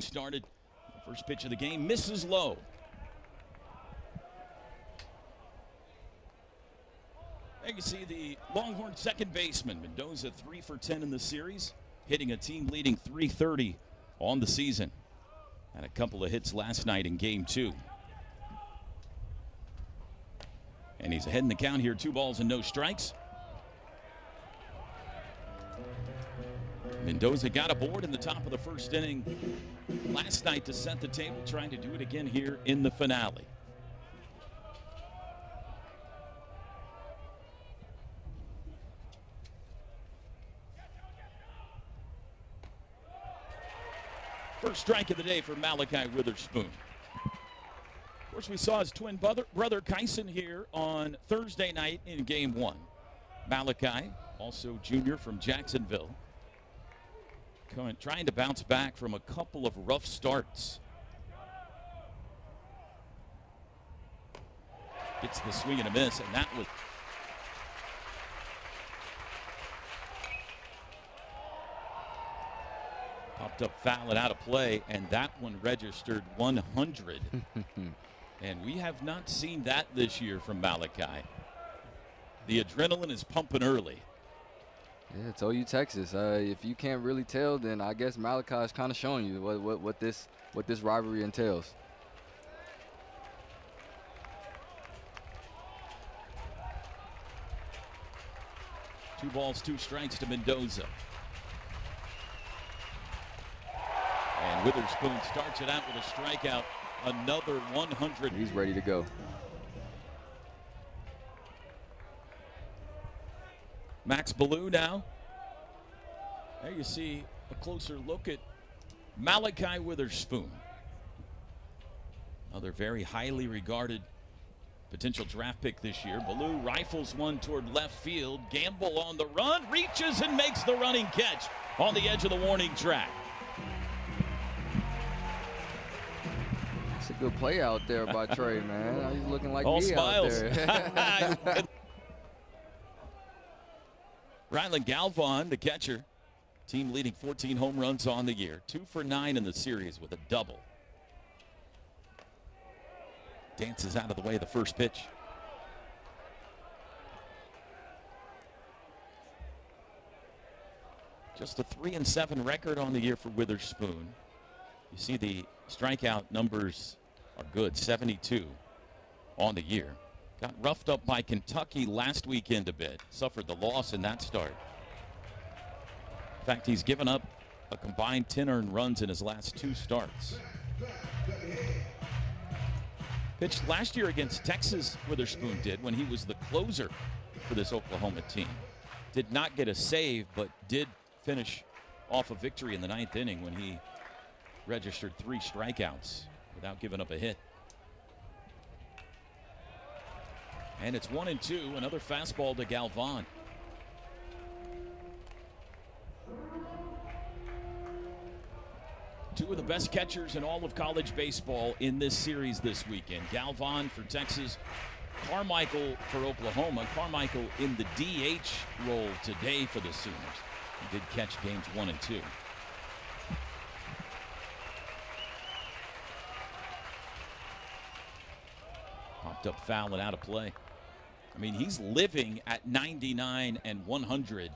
Started. First pitch of the game misses low. There you see the Longhorn second baseman. Mendoza 3 for 10 in the series, hitting a team-leading .330 on the season. And a couple of hits last night in game 2. And he's ahead in the count here, 2 balls and no strikes. Mendoza got aboard in the top of the first inning last night to set the table, trying to do it again here in the finale. First strike of the day for Malachi Witherspoon. Of course, we saw his twin brother Kyson here on Thursday night in game 1. Malachi, also junior from Jacksonville, trying to bounce back from a couple of rough starts. Gets the swing and a miss, and that was popped up foul and out of play, and that one registered 100. And we have not seen that this year from Malachi. The adrenaline is pumping early. Yeah, it's OU Texas. If you can't really tell, then I guess Malachi is kind of showing you what this rivalry entails. Two balls, 2 strikes to Mendoza. And Witherspoon starts it out with a strikeout. Another 100. He's ready to go. Max Ballou now. There you see a closer look at Malachi Witherspoon. Another very highly regarded potential draft pick this year. Ballou rifles one toward left field. Gamble on the run, reaches and makes the running catch on the edge of the warning track. It's a good play out there by Trey, man. He's looking like all me smiles out there. Rylan Galvan, the catcher, team leading 14 home runs on the year. 2 for 9 in the series with a double. Dances out of the way of the first pitch. Just a 3-7 record on the year for Witherspoon. You see the strikeout numbers are good, 72 on the year. Got roughed up by Kentucky last weekend a bit. Suffered the loss in that start. In fact, he's given up a combined 10 earned runs in his last 2 starts. Pitched last year against Texas, Witherspoon did, when he was the closer for this Oklahoma team. Did not get a save, but did finish off a victory in the 9th inning when he registered 3 strikeouts without giving up a hit. And it's 1-2, another fastball to Galvan. Two of the best catchers in all of college baseball in this series this weekend. Galvan for Texas, Carmichael for Oklahoma. Carmichael in the DH role today for the Sooners. He did catch games 1 and 2. Popped up foul and out of play. I mean, he's living at 99 and 100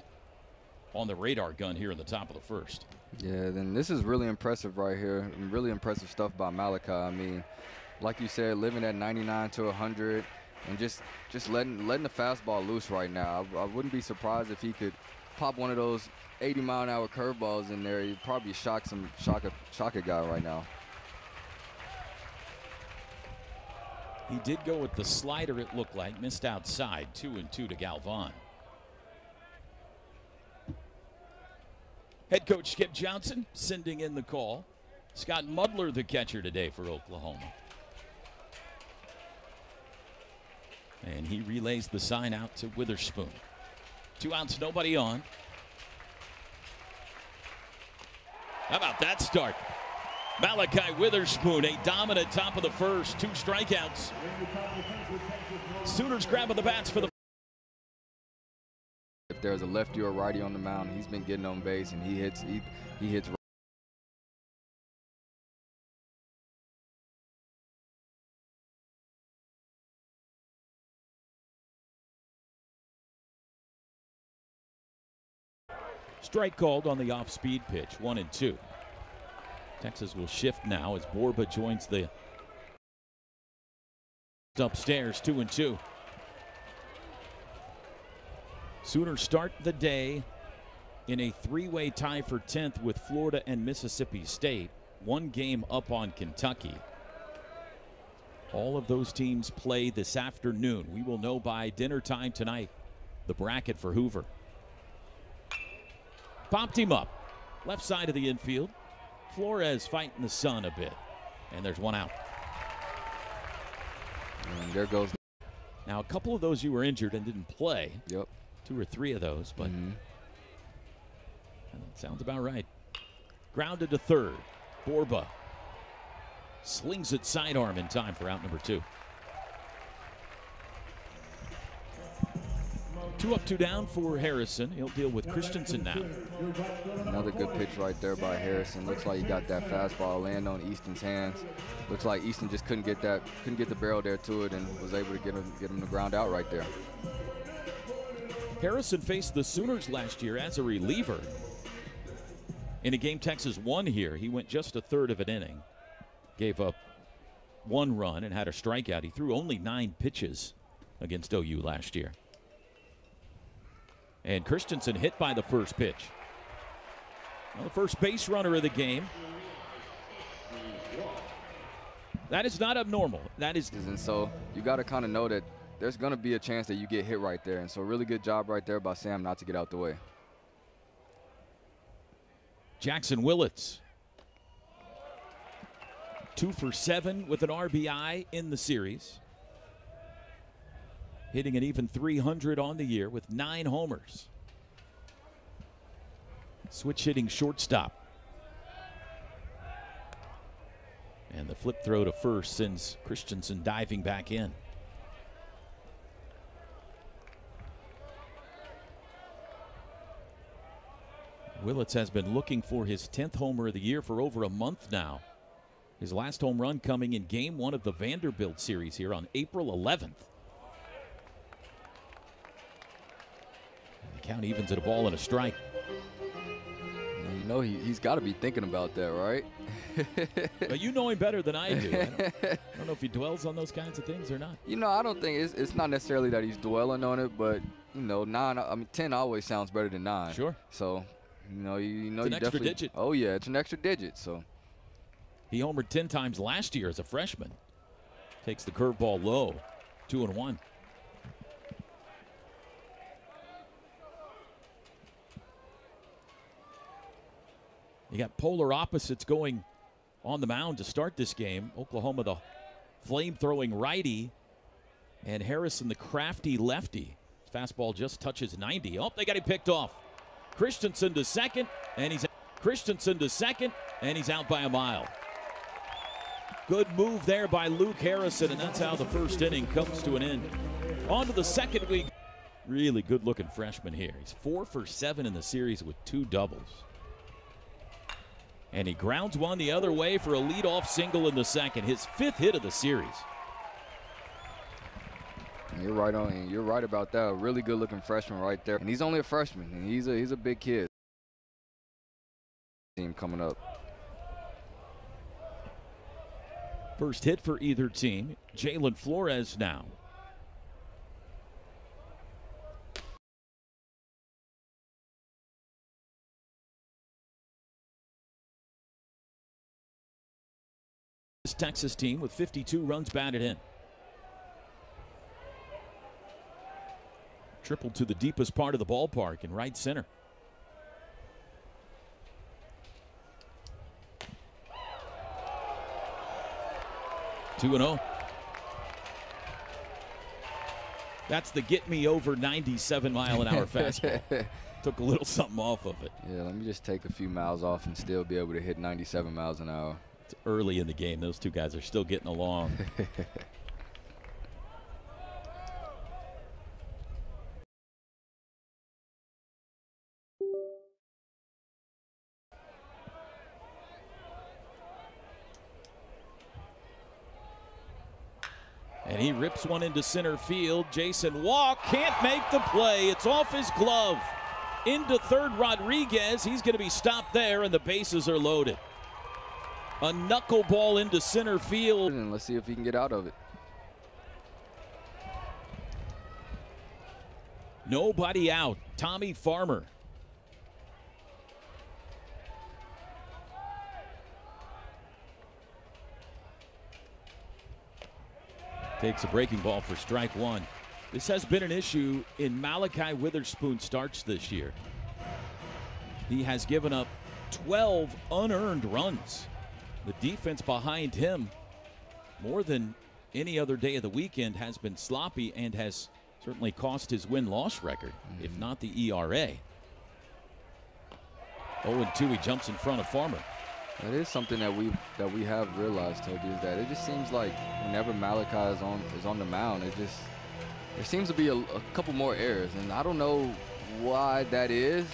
on the radar gun here in the top of the first. Yeah, then this is really impressive right here. Really impressive stuff by Malachi. I mean, like you said, living at 99 to 100 and just letting the fastball loose right now. I wouldn't be surprised if he could pop one of those 80-mile-an-hour curveballs in there. He'd probably shock a guy right now. He did go with the slider, it looked like. Missed outside. 2-2 to Galvan. Head coach Skip Johnson sending in the call. Scott Mudler, the catcher today for Oklahoma. And he relays the sign out to Witherspoon. 2 outs, nobody on. How about that start? Malachi Witherspoon, a dominant top of the first, 2 strikeouts. Sooners grabbing the bats for the. If there's a lefty or righty on the mound, he's been getting on base and he hits Strike called on the off-speed pitch, 1-2. Texas will shift now as Borba joins the upstairs, 2-2. Sooners start the day in a three-way tie for 10th with Florida and Mississippi State. One game up on Kentucky. All of those teams play this afternoon. We will know by dinner time tonight the bracket for Hoover. Popped him up. Left side of the infield. Flores fighting the sun a bit. And there's one out. And there goes. Now, a couple of those you were injured and didn't play. Yep. 2 or 3 of those, but that sounds about right. Grounded to third. Borba slings it sidearm in time for out number 2. 2 up, 2 down for Harrison. He'll deal with Christensen now. Another good pitch right there by Harrison. Looks like he got that fastball land on Easton's hands. Looks like Easton just couldn't get the barrel there to it and was able to get him the ground out right there. Harrison faced the Sooners last year as a reliever. In a game Texas won here, he went just a third of an inning. Gave up 1 run and had a strikeout. He threw only 9 pitches against OU last year. And Christensen hit by the first pitch. Well, the first base runner of the game. That is not abnormal. That is. And so you got to kind of know that there's going to be a chance that you get hit right there. And so really good job right there by Sam not to get out the way. Jackson Willits. 2 for 7 with an RBI in the series. Hitting an even 300 on the year with 9 homers. Switch hitting shortstop. And the flip throw to first sends Christensen diving back in. Willits has been looking for his 10th homer of the year for over a month now. His last home run coming in game 1 of the Vanderbilt series here on April 11th. And the count evens at a ball and a strike. You know he's got to be thinking about that, right? But you know him better than I do. I don't know if he dwells on those kinds of things or not. You know, I don't think it's not necessarily that he's dwelling on it, but you know, 10 always sounds better than 9. Sure. So, you know, it's an extra digit. Oh yeah, it's an extra digit. So he homered 10 times last year as a freshman. Takes the curveball low, 2-1. You got polar opposites going on the mound to start this game. Oklahoma, the flame-throwing righty, and Harrison, the crafty lefty. His fastball just touches 90. Oh, they got him picked off. Christensen to second, and he's out by a mile. Good move there by Luke Harrison, and that's how the first inning comes to an end. On to the second week. Really good-looking freshman here. He's 4 for 7 in the series with 2 doubles. And he grounds one the other way for a leadoff single in the second, his 5th hit of the series. You're right on. You're right about that. A really good-looking freshman right there, and he's only a freshman, and he's a big kid. Team coming up. First hit for either team. Jalen Flores now. This Texas team with 52 runs batted in. Tripled to the deepest part of the ballpark in right center. Two and 0. That's the get me over 97-mile-an-hour fastball. Took a little something off of it. Yeah, let me just take a few miles off and still be able to hit 97 miles an hour. It's early in the game. Those two guys are still getting along. And he rips one into center field. Jason Walk can't make the play. It's off his glove. Into third, Rodriguez. He's going to be stopped there, and the bases are loaded. A knuckleball into center field. And let's see if he can get out of it. Nobody out. Tommy Farmer. Takes a breaking ball for strike one. This has been an issue in Malachi Witherspoon's starts this year. He has given up 12 unearned runs. The defense behind him, more than any other day of the weekend, has been sloppy and has certainly cost his win-loss record, if not the ERA. 0-2, he jumps in front of Farmer. That is something that we have realized, Toby, is that it just seems like whenever Malachi is on the mound, there seems to be a couple more errors, and I don't know why that is.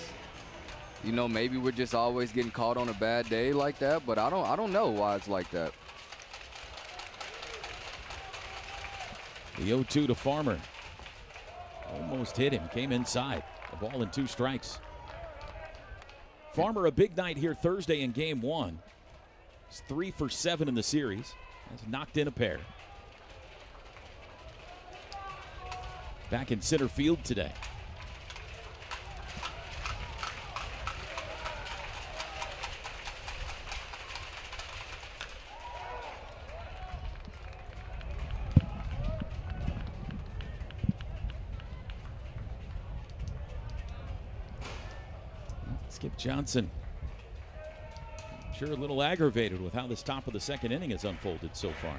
You know, maybe we're just always getting caught on a bad day like that, but I don't know why it's like that. The 0-2 to Farmer. Almost hit him, came inside. A ball and 2 strikes. Farmer, a big night here Thursday in game 1. He's 3 for 7 in the series. Has knocked in a pair. Back in center field today. Skip Johnson, I'm sure a little aggravated with how this top of the second inning has unfolded so far.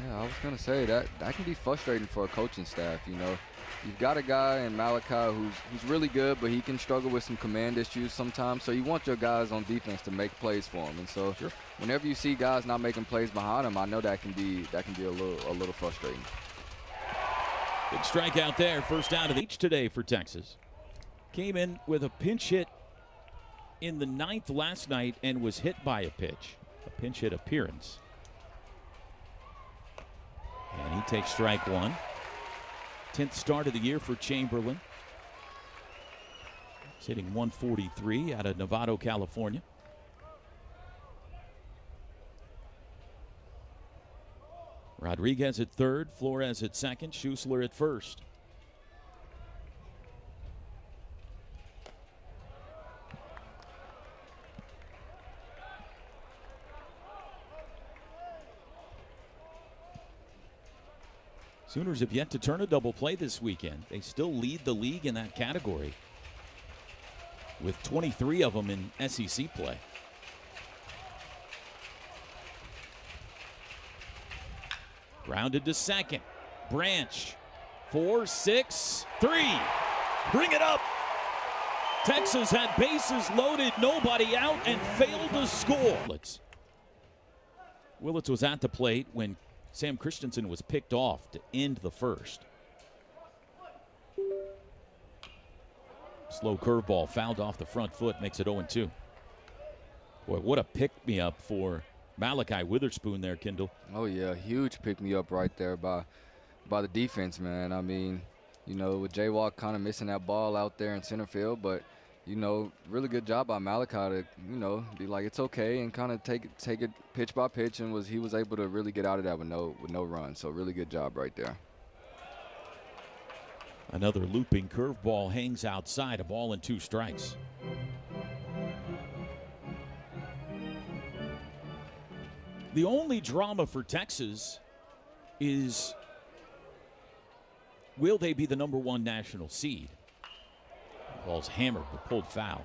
Yeah, I was going to say that can be frustrating for a coaching staff. You know, you've got a guy in Malachi who's really good, but he can struggle with some command issues sometimes. So you want your guys on defense to make plays for him. And so whenever you see guys not making plays behind him, I know that can be a little frustrating. Big strikeout there, first out of each today for Texas. Came in with a pinch hit in the 9th last night and was hit by a pitch. A pinch hit appearance. And he takes strike one. 10th start of the year for Chamberlain. He's hitting 143 out of Novato, California. Rodriguez at third, Flores at second, Schussler at first. Sooners have yet to turn a double play this weekend. They still lead the league in that category, with 23 of them in SEC play. Grounded to second. Branch. 4, 6, 3. Bring it up. Texas had bases loaded, nobody out, and failed to score. Willits was at the plate when Sam Christensen was picked off to end the first. Slow curveball fouled off the front foot, makes it 0-2. Boy, what a pick-me-up for Malachi Witherspoon there, Kendall. Oh, yeah, huge pick-me-up right there by the defense, man. I mean, you know, with J-Walk kind of missing that ball out there in center field, but, you know, really good job by Malachi to, you know, be like, it's okay, and kind of take it pitch by pitch, and he was able to really get out of that with no run. So really good job right there. Another looping curveball hangs outside, a ball and 2 strikes. The only drama for Texas is, will they be the #1 national seed? Ball's hammered but pulled foul.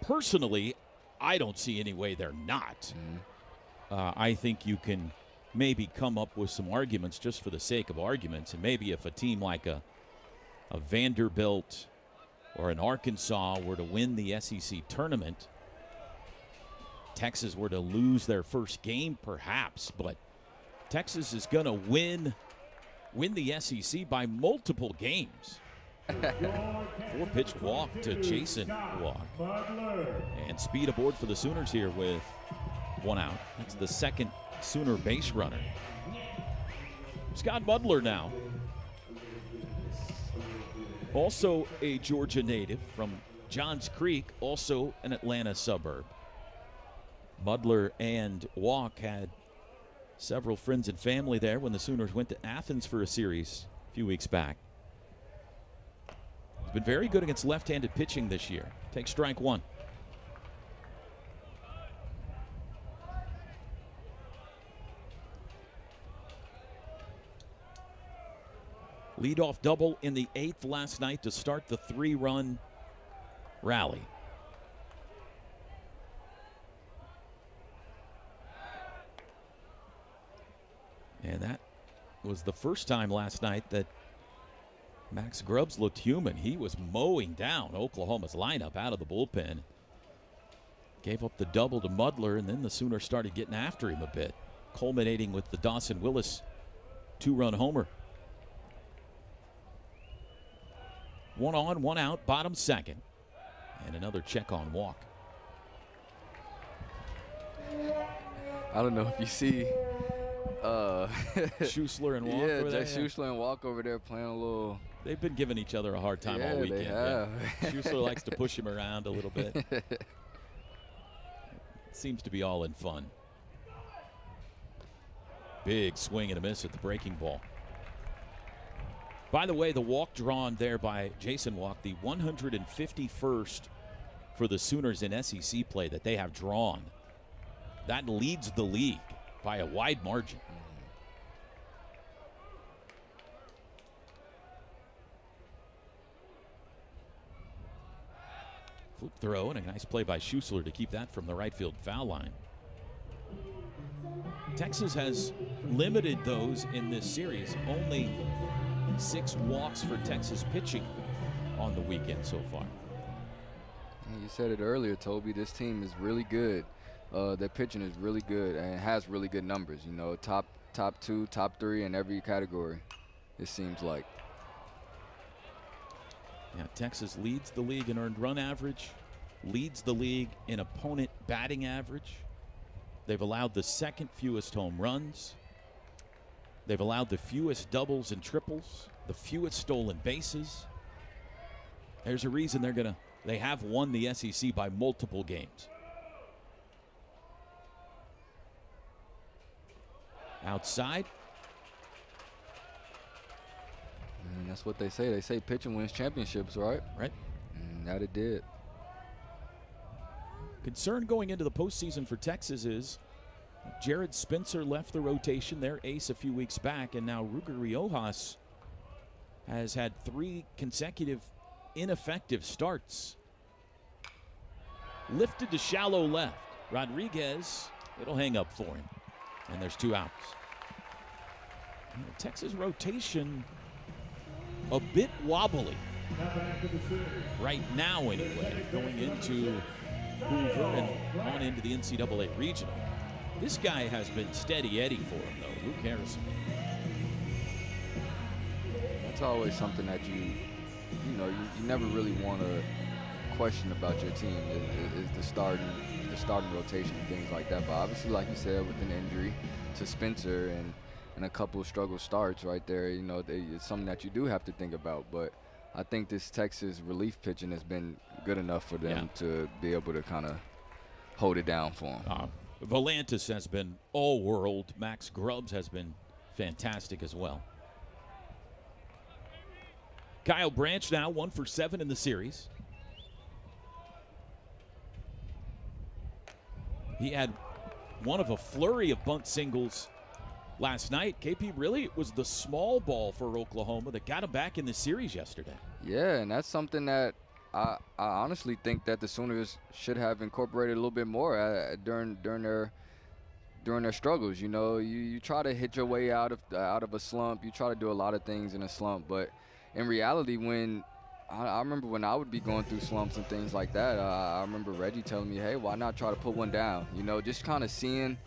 Personally, I don't see any way they're not. I think you can maybe come up with some arguments just for the sake of arguments, and maybe if a team like a Vanderbilt or an Arkansas were to win the SEC tournament, Texas were to lose their first game perhaps, but Texas is going to win the SEC by multiple games. 4-pitch walk to Jason Walk. And speed aboard for the Sooners here with 1 out. That's the second Sooner base runner. Scott Butler now. Also a Georgia native from Johns Creek, also an Atlanta suburb. Mudler and Walk had several friends and family there when the Sooners went to Athens for a series a few weeks back. He's been very good against left-handed pitching this year. Takes strike one. Leadoff double in the 8th last night to start the 3-run rally. And that was the first time last night that Max Grubbs looked human. He was mowing down Oklahoma's lineup out of the bullpen. Gave up the double to Mudler, and then the Sooners started getting after him a bit, culminating with the Dawson Willis 2-run homer. 1 on, 1 out, bottom second. And another check on Walk. I don't know if you see Schuessler and Walk over there. Yeah, Schuessler and Walk over there playing a little. They've been giving each other a hard time all weekend. They have. Yeah. Schuessler likes to push him around a little bit. It seems to be all in fun. Big swing and a miss at the breaking ball. By the way, the walk drawn there by Jason Walk, the 151st for the Sooners in SEC play that they have drawn. That leads the league by a wide margin. Flip throw and a nice play by Schuessler to keep that from the right field foul line. Texas has limited those in this series. Only 6 walks for Texas pitching on the weekend so far. You said it earlier, Toby. This team is really good. Their pitching is really good and has really good numbers. You know, top 2, top 3 in every category, it seems like. Yeah, Texas leads the league in earned run average, leads the league in opponent batting average. They've allowed the second fewest home runs. They've allowed the fewest doubles and triples, the fewest stolen bases. There's a reason they have won the SEC by multiple games. Outside. And that's what they say. They say pitching wins championships, right? Right. And that it did. Concern going into the postseason for Texas is Jared Spencer left the rotation, their ace, a few weeks back, and now Ruger Riojas has had 3 consecutive ineffective starts. Lifted to shallow left. Rodriguez, it'll hang up for him. And there's 2 outs. And the Texas rotation a bit wobbly right now anyway, going into Hoover and on into the NCAA regional. This guy has been steady Eddie for him, though, Luke Harrison. That's always something that you never really want to question about your team is the starting rotation and things like that. But obviously, like you said, with an injury to Spencer and a couple of struggle starts right there, you know, it's something that you do have to think about. But I think this Texas relief pitching has been good enough for them to be able to kind of hold it down for them. Volantis has been all-world. Max Grubbs has been fantastic as well. Kyle Branch now 1 for 7 in the series. He had one of a flurry of bunt singles last night. KP, really, it was the small ball for Oklahoma that got him back in the series yesterday. Yeah, and that's something that I honestly think that the Sooners should have incorporated a little bit more during their struggles. You know, you try to hit your way out of a slump. You try to do a lot of things in a slump, but in reality, when I remember when I would be going through slumps and things like that, I remember Reggie telling me, hey, why not try to put one down? You know, just kind of seeing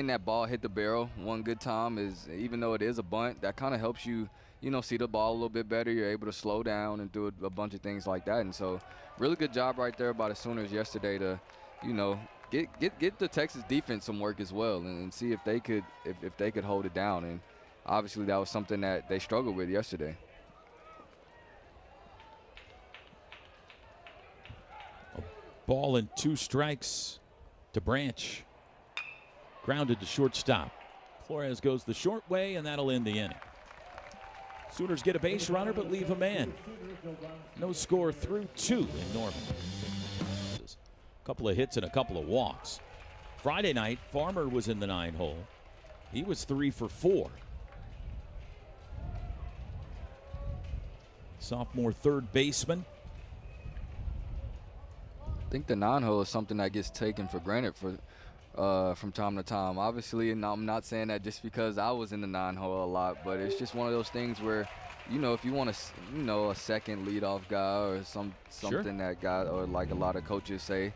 that ball hit the barrel one good time is, even though it is a bunt, that kind of helps you, you know, see the ball a little bit better. You're able to slow down and do a bunch of things like that. And so really good job right there by the Sooners yesterday to, you know, get the Texas defense some work as well and see if they could hold it down. And obviously that was something that they struggled with yesterday. Ball and 2 strikes to Branch. Grounded to shortstop. Flores goes the short way, and that'll end the inning. Sooners get a base runner but leave a man. No score through 2 in Norman. A couple of hits and a couple of walks. Friday night, Farmer was in the 9-hole. He was 3 for 4. Sophomore third baseman. I think the 9-hole is something that gets taken for granted from time to time. Obviously, and I'm not saying that just because I was in the 9-hole a lot, but it's just one of those things where, you know, if you want a second leadoff guy or something Sure. that guy, or like a lot of coaches say,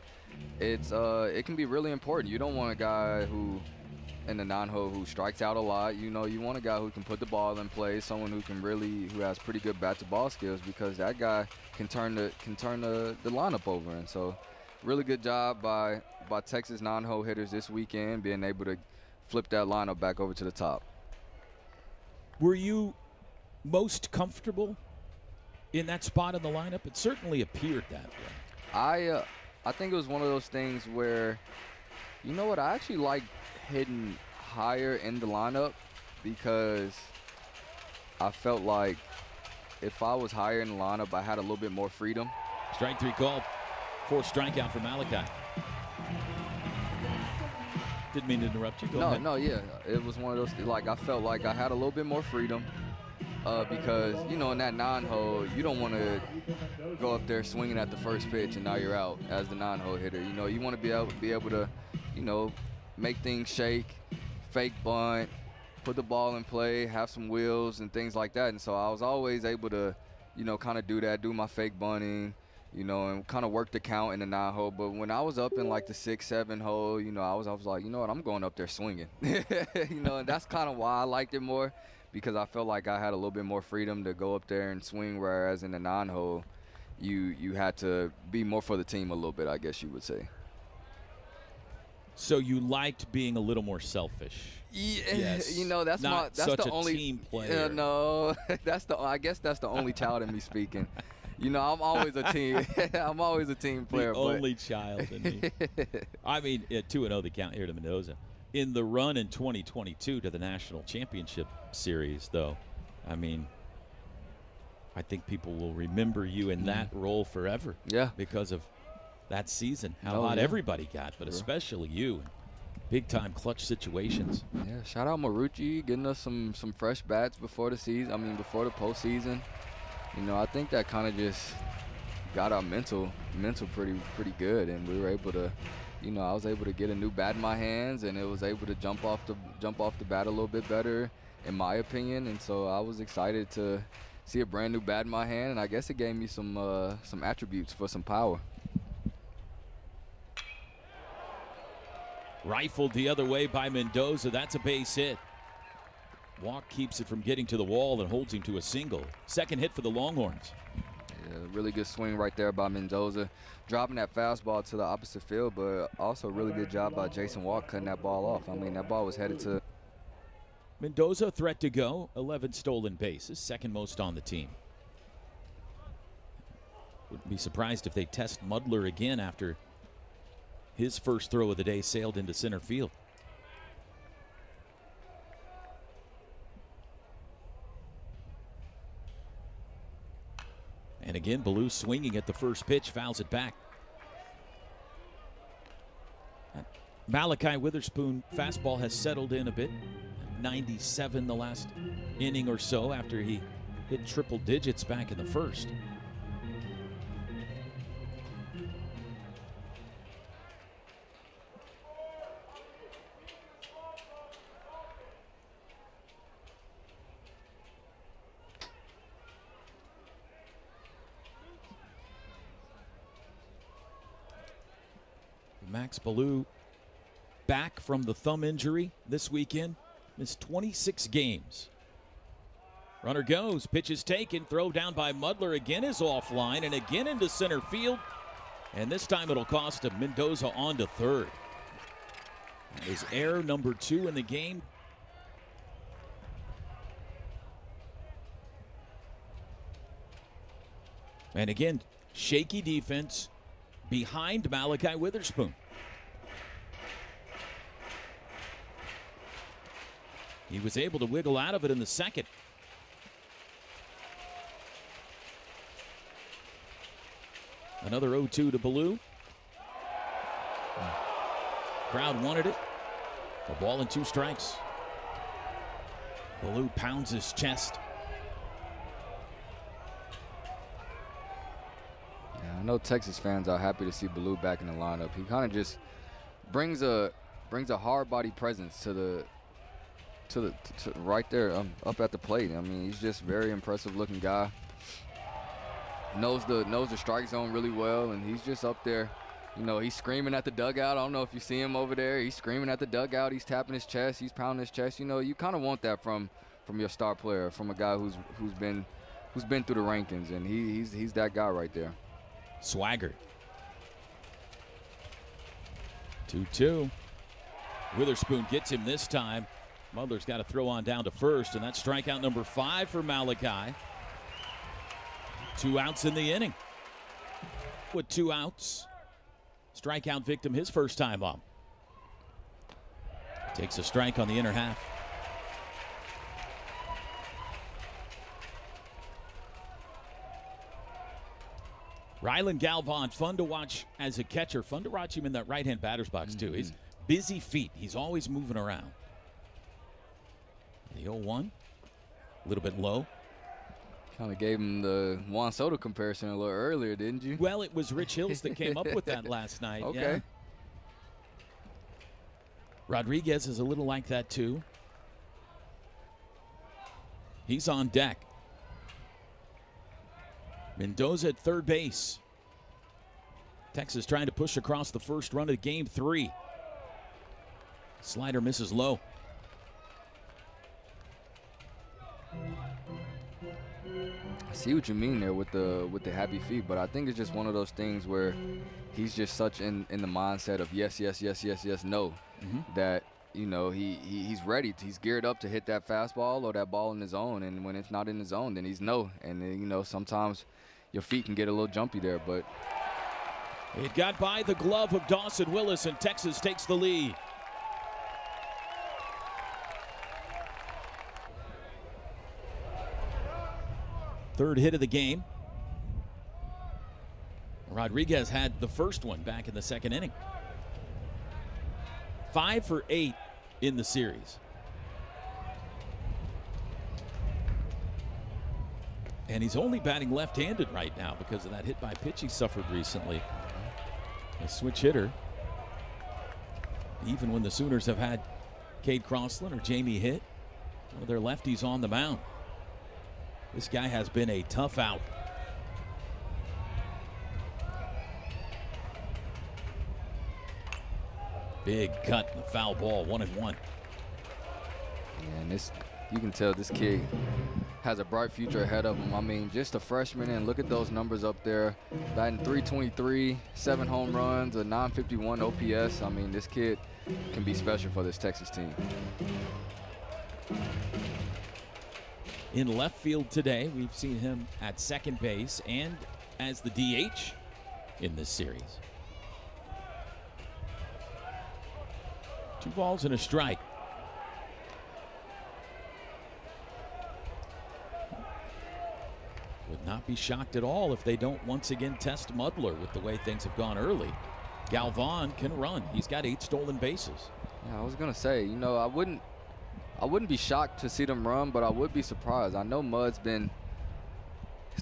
it can be really important. You don't want a guy who in the 9-hole who strikes out a lot. You know, you want a guy who can put the ball in play, someone who has pretty good bat to ball skills, because that guy can turn the lineup over. And so, really good job by Texas 9-hole hitters this weekend, being able to flip that lineup back over to the top. Were you most comfortable in that spot in the lineup? It certainly appeared that way. I think it was one of those things where, you know what, I actually like hitting higher in the lineup, because I felt like if I was higher in the lineup, I had a little bit more freedom. Strike 3 called. 4th strikeout for Malachi. Didn't mean to interrupt you. Go ahead. No, yeah. It was one of those, like, I felt like I had a little bit more freedom, because, you know, in that 9-hole, you don't want to go up there swinging at the first pitch and now you're out as the 9-hole hitter. You know, you want to be able to, you know, make things shake, fake bunt, put the ball in play, have some wheels and things like that. And so I was always able to, you know, kind of do my fake bunting, you know, and kind of work the count in the 9-hole. But when I was up in like the 6, 7 hole, you know, I was like, you know what, I'm going up there swinging. You know, and that's kind of why I liked it more, because I felt like I had a little bit more freedom to go up there and swing, whereas in the 9-hole, you had to be more for the team a little bit, I guess you would say. So you liked being a little more selfish. Yeah, yes. You know, that's such the only team player. No, I guess that's the only child in me speaking. You know, I'm always a team. I'm always a team player. The only child in me. I mean, 2-0 the count here to Mendoza. In the run in 2022 to the national championship series, though, I mean, I think people will remember you in that role forever. Yeah. Because of that season, how hot everybody got, but especially you in big-time clutch situations. Yeah, shout out Marucci getting us some fresh bats before the season. I mean, before the postseason. You know, I think that kind of just got our mental pretty good, and we were able to, you know, I was able to get a new bat in my hands, and it was able to jump off the bat a little bit better, in my opinion. And so I was excited to see a brand new bat in my hand, and I guess it gave me some attributes for some power. Rifled the other way by Mendoza. That's a base hit. Walk keeps it from getting to the wall and holds him to a single. Second hit for the Longhorns. Yeah, really good swing right there by Mendoza, dropping that fastball to the opposite field, but also really good job by Jason Walk cutting that ball off. I mean, that ball was headed to... Mendoza, threat to go, 11 stolen bases, second most on the team. Wouldn't be surprised if they test Mudler again after his first throw of the day sailed into center field. And again, Ballou swinging at the first pitch, fouls it back. Malachi Witherspoon fastball has settled in a bit. 97 the last inning or so after he hit triple digits back in the first. Max Ballou back from the thumb injury this weekend. Missed 26 games. Runner goes, pitch is taken, throw down by Mudler again is offline and again into center field. And this time it'll cost him. Mendoza on to third. That is error number 2 in the game. And again, shaky defense. behind Malachi Witherspoon. He was able to wiggle out of it in the second. Another 0-2 to Ballou. Crowd wanted it. A ball and 2 strikes. Ballou pounds his chest. Yeah, I know Texas fans are happy to see Ballou back in the lineup. He kind of just brings a hard body presence to right there up at the plate. I mean, he's just very impressive looking guy. Knows the strike zone really well, and he's just up there. You know, he's screaming at the dugout. I don't know if you see him over there. He's screaming at the dugout. He's tapping his chest. He's pounding his chest. You know, you kind of want that from your star player, from a guy who's been through the rankings, and he's that guy right there. Swagger. 2-2. Witherspoon gets him this time. Mudler's got to throw on down to first, and that's strikeout number 5 for Malachi. 2 outs in the inning. With 2 outs. Strikeout victim his first time up. Takes a strike on the inner half. Rylan Galvan, fun to watch as a catcher. Fun to watch him in that right-hand batter's box, too. He's busy feet. He's always moving around. The 0-1, a little bit low. Kind of gave him the Juan Soto comparison a little earlier, didn't you? Well, it was Rich Hills that came up with that last night. Okay. Yeah. Rodriguez is a little like that, too. He's on deck. Mendoza at third base. Texas trying to push across the first run of game 3. Slider misses low. I see what you mean there with the happy feet, but I think it's just one of those things where he's just such in the mindset of yes, yes, yes, yes, yes, no, that, you know, he's ready. He's geared up to hit that fastball or that ball in the zone, and when it's not in the zone, then he's no. And then, you know, sometimes your feet can get a little jumpy there, but it got by the glove of Dawson Willis, and Texas takes the lead. Third hit of the game. Rodriguez had the first one back in the second inning. 5 for 8 in the series. And he's only batting left-handed right now because of that hit by pitch he suffered recently. A switch hitter. Even when the Sooners have had Cade Crossland or Jamie hit, one of their lefties on the mound. This guy has been a tough out. Big cut in the foul ball, 1-1. And this, you can tell this kid has a bright future ahead of him. I mean, just a freshman, and look at those numbers up there. Batting .323, 7 home runs, a .951 OPS. I mean, this kid can be special for this Texas team. In left field today, we've seen him at second base and as the DH in this series. 2 balls and a strike. Would not be shocked at all if they don't once again test Mudler with the way things have gone early. Galvan can run. He's got 8 stolen bases. Yeah, I was gonna say, you know, I wouldn't be shocked to see them run, but I would be surprised. I know Mud's his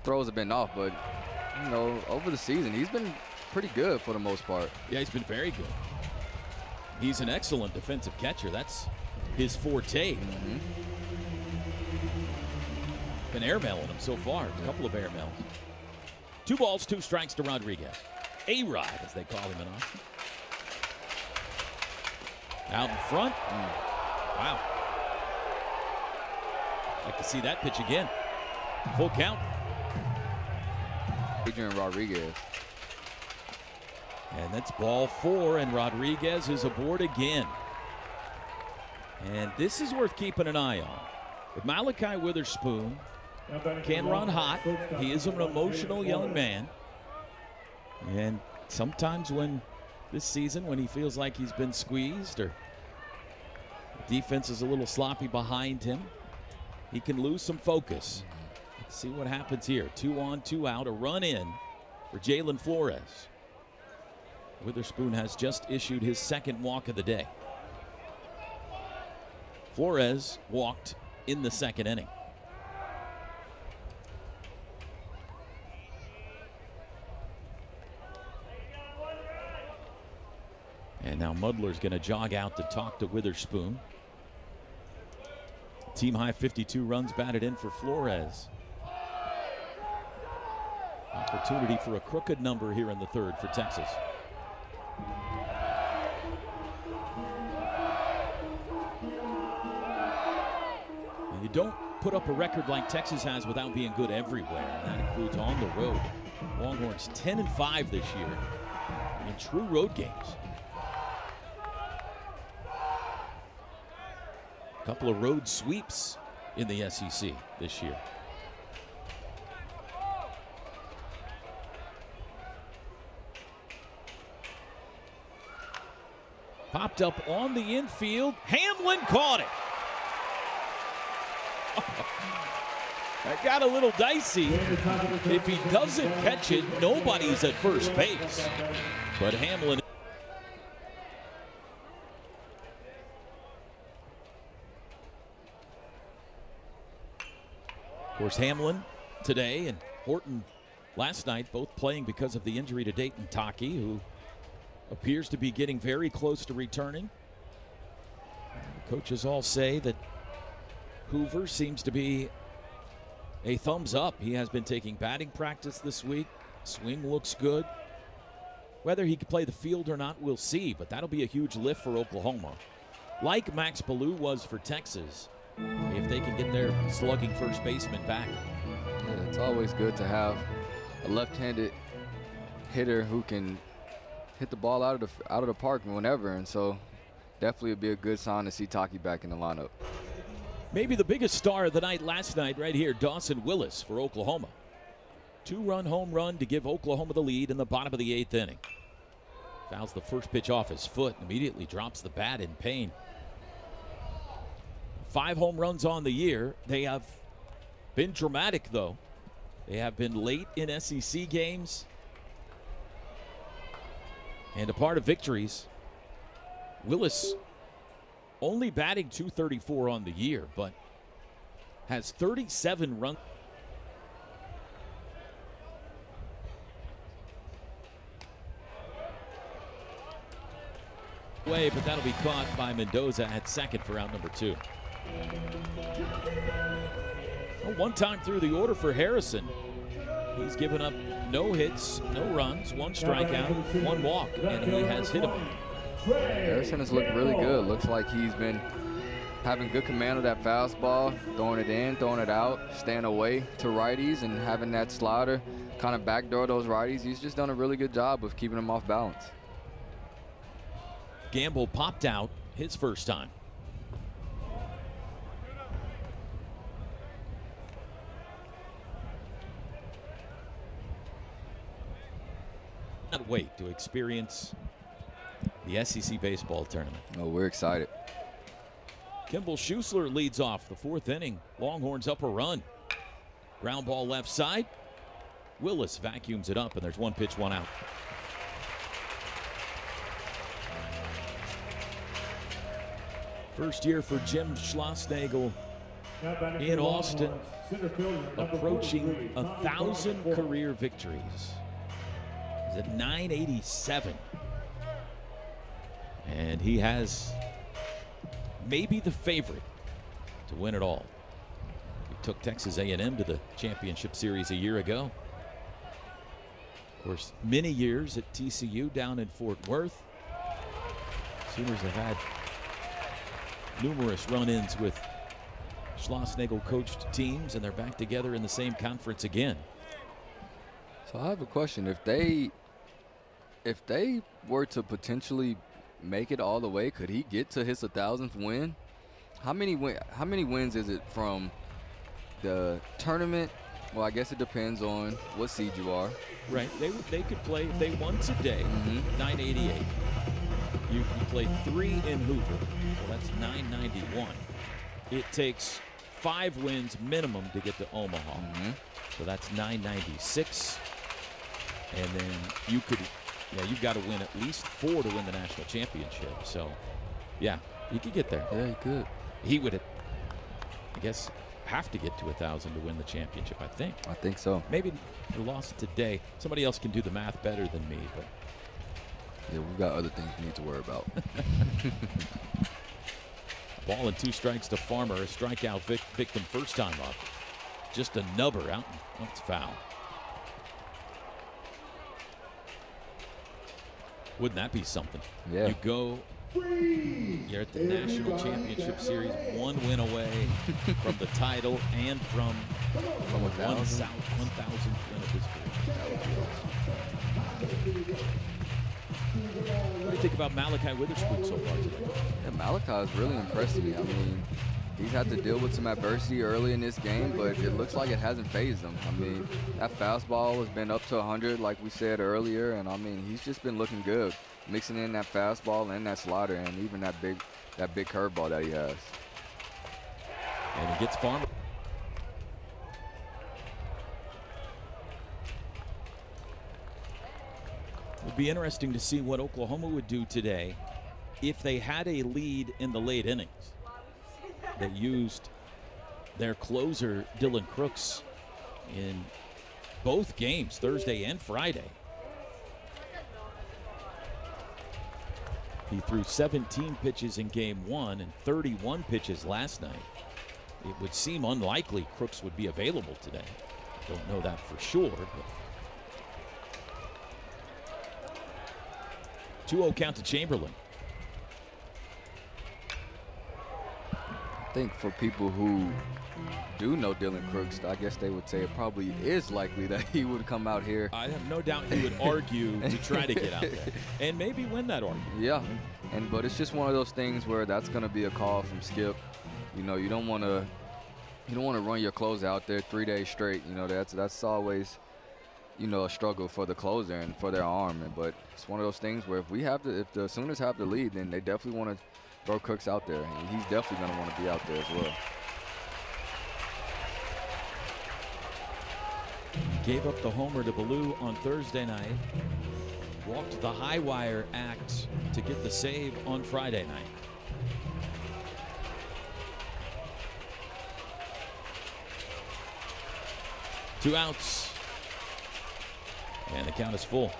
throws have been off, but, you know, over the season, he's been pretty good for the most part. Yeah, he's been very good. He's an excellent defensive catcher. That's his forte. Been airmailing him so far. A couple of airmails. 2 balls, 2 strikes to Rodriguez. A-Rod, as they call him in Austin. Out in front. Wow. Like to see that pitch again. Full count. Adrian Rodriguez. And that's ball 4, and Rodriguez is aboard again. And this is worth keeping an eye on. If Malachi Witherspoon can run hot, he is an emotional young man. And sometimes when this season, when he feels like he's been squeezed or the defense is a little sloppy behind him, he can lose some focus. Let's see what happens here. 2 on, 2 out, a run in for Jalen Flores. Witherspoon has just issued his second walk of the day. Flores walked in the second inning. And now Mudler's going to jog out to talk to Witherspoon. Team high 52 runs batted in for Flores. Opportunity for a crooked number here in the third for Texas. And you don't put up a record like Texas has without being good everywhere. And that includes on the road. Longhorns 10-5 this year in true road games. A couple of road sweeps in the SEC this year. Popped up on the infield. Hamlin caught it. That got a little dicey. If he doesn't catch it, nobody's at first base. But Hamlin. Of course, Hamlin today and Horton last night both playing because of the injury to Dayton Taki, who appears to be getting very close to returning. The coaches all say that Hoover seems to be a thumbs up. He has been taking batting practice this week. Swing looks good. Whether he can play the field or not, we'll see, but that'll be a huge lift for Oklahoma. Like Max Ballou was for Texas, if they can get their slugging first baseman back. Yeah, it's always good to have a left-handed hitter who can hit the ball out of the park whenever, and so definitely would be a good sign to see Taki back in the lineup. Maybe the biggest star of the night last night right here, Dawson Willis for Oklahoma. 2-run home run to give Oklahoma the lead in the bottom of the 8th inning. Fouls the first pitch off his foot and immediately drops the bat in pain. 5 home runs on the year. They have been dramatic, though. They have been late in SEC games and a part of victories. Willis only batting .234 on the year, but has 37 runs. Way, but that'll be caught by Mendoza at second for out number 2. Well, one time through the order for Harrison. He's given up no hits, no runs, 1 strikeout, 1 walk, and he has hit him. Harrison has looked really good. Looks like he's been having good command of that fastball, throwing it in, throwing it out, staying away to righties, and having that slider kind of backdoor those righties. He's just done a really good job of keeping them off balance. Gamble popped out his first time. Not wait to experience the SEC baseball tournament. Oh, we're excited. Kimball Schusler leads off the 4th inning. Longhorns up a run. Ground ball left side. Willis vacuums it up, and there's 1 pitch, 1 out. First year for Jim Schlossnagle in Austin, approaching 1,000 career victories. He's at 987. And he has maybe the favorite to win it all. He took Texas A&M to the championship series a year ago. Of course, many years at TCU down in Fort Worth. Sooners have had numerous run-ins with Schlossnagle-coached teams, and they're back together in the same conference again. So I have a question. If they were to potentially make it all the way, could he get to his 1,000th win? How many wins is it from the tournament, Well, I guess it depends on what seed you are. Right. They could play, if they won today, 988. You play 3 in Hoover. Well, that's 991. It takes 5 wins minimum to get to Omaha. So that's 996. And then you could, you've got to win at least 4 to win the national championship. So, yeah, you could get there. Yeah, you could. He would, I guess, have to get to 1,000 to win the championship, I think. I think so. Maybe they lost today. Somebody else can do the math better than me, but. Yeah, we've got other things we need to worry about. Ball and 2 strikes to Farmer. A strikeout victim first time up. Just a nubber out. That's foul. Wouldn't that be something? Yeah. You go, you're at the National Championship Series, 1 win away from the title and from 1,000th win of his career. What do you think about Malachi Witherspoon so far today? Yeah, Malachi has really impressed me. I mean, he's had to deal with some adversity early in this game, but it looks like it hasn't phased him. I mean, that fastball has been up to 100, like we said earlier, and I mean, he's just been looking good, mixing in that fastball and that slider, and even that big curveball that he has. And he gets Farmer. It would be interesting to see what Oklahoma would do today if they had a lead in the late innings. They used their closer, Dylan Crooks, in both games, Thursday and Friday. He threw 17 pitches in game 1 and 31 pitches last night. It would seem unlikely Crooks would be available today. Don't know that for sure, but 2-0 count to Chamberlain. I think for people who do know Dylan Crooks, I guess they would say it probably is likely that he would come out here. I have no doubt he would argue to try to get out there and maybe win that argument. Yeah, but it's just one of those things where that's going to be a call from Skip. You know, you don't want to run your closer out there 3 days straight. You know, that's always, you know, a struggle for the closer and for their arm. But it's one of those things where if the Sooners have the lead, then they definitely want to throw Crooks out there. And he's definitely going to want to be out there as well. He gave up the homer to Ballou on Thursday night. Walked the high wire act to get the save on Friday night. Two outs. And the count is full.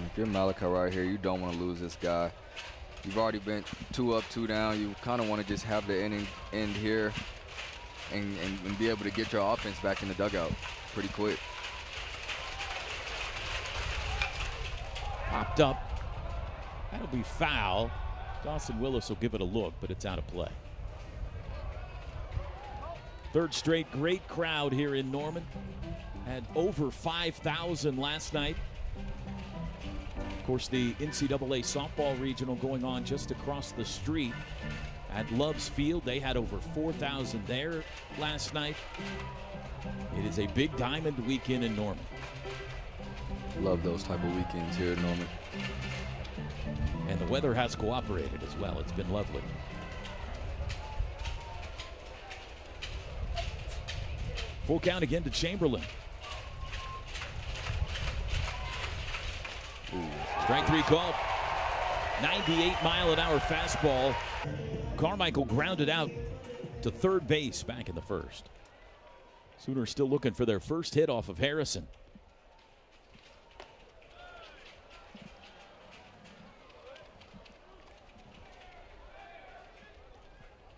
If you're Malachi right here, you don't want to lose this guy. You've already been 2 up, 2 down. You kind of want to just have the inning end here and be able to get your offense back in the dugout pretty quick. Popped up. That'll be foul. Dawson Willis will give it a look, but it's out of play. Third straight great crowd here in Norman. Had over 5,000 last night. Of course, the NCAA softball regional going on just across the street at Love's Field. They had over 4,000 there last night. It is a big diamond weekend in Norman. Love those type of weekends here in Norman. And the weather has cooperated as well. It's been lovely. Full count again to Chamberlain. Strike 3 called. 98-mile-an-hour fastball. Carmichael grounded out to third base back in the first. Sooners still looking for their first hit off of Harrison.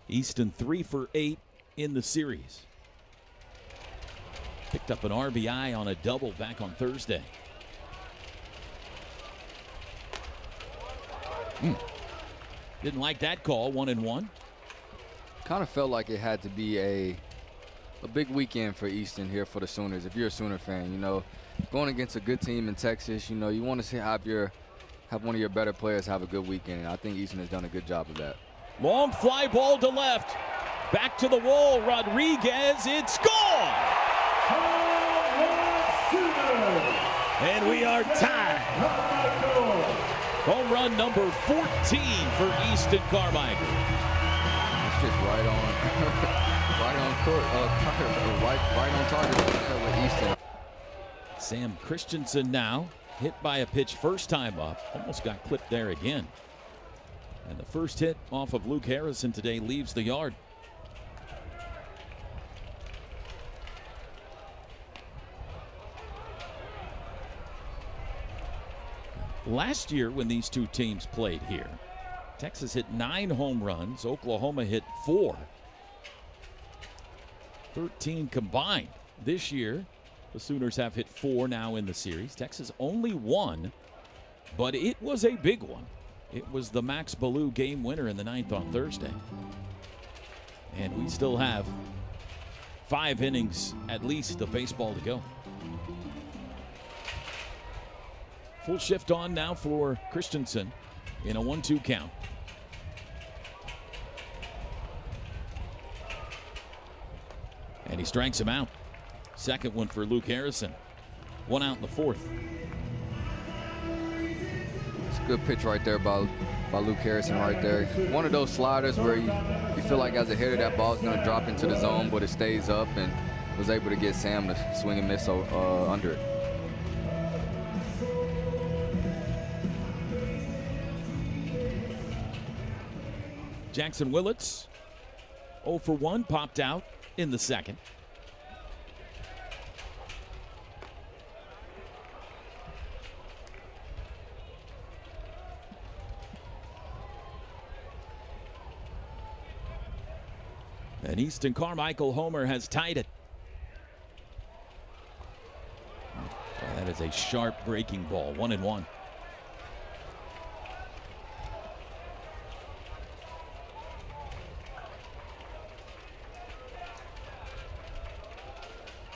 Easton 3 for 8 in the series. Picked up an RBI on a double back on Thursday. Didn't like that call, 1-1. Kind of felt like it had to be a big weekend for Easton here for the Sooners. If you're a Sooner fan, you know, going against a good team in Texas, you know, you want to have one of your better players have a good weekend, and I think Easton has done a good job of that. Long fly ball to left. Back to the wall. Rodriguez. It's gone. And we are tied. Home run number 14 for Easton Carmichael. It's just right on, right on target with Easton. Sam Christensen now hit by a pitch first time up. Almost got clipped there again. And the first hit off of Luke Harrison today leaves the yard. Last year when these two teams played here, Texas hit 9 home runs. Oklahoma hit 4. 13 combined. This year, the Sooners have hit 4 now in the series. Texas only 1, but it was a big one. It was the Max Ballou game winner in the 9th on Thursday. And we still have 5 innings at least of baseball to go. Full shift on now for Christensen in a 1-2 count. And he strikes him out. Second one for Luke Harrison. 1 out in the 4th. It's a good pitch right there by Luke Harrison right there. One of those sliders where you feel like as a hitter that ball's going to drop into the zone, but it stays up, and was able to get Sam to swing and miss under it. Jackson Willits 0 for 1, popped out in the second. And Easton Carmichael homer has tied it. That is a sharp breaking ball. 1-1.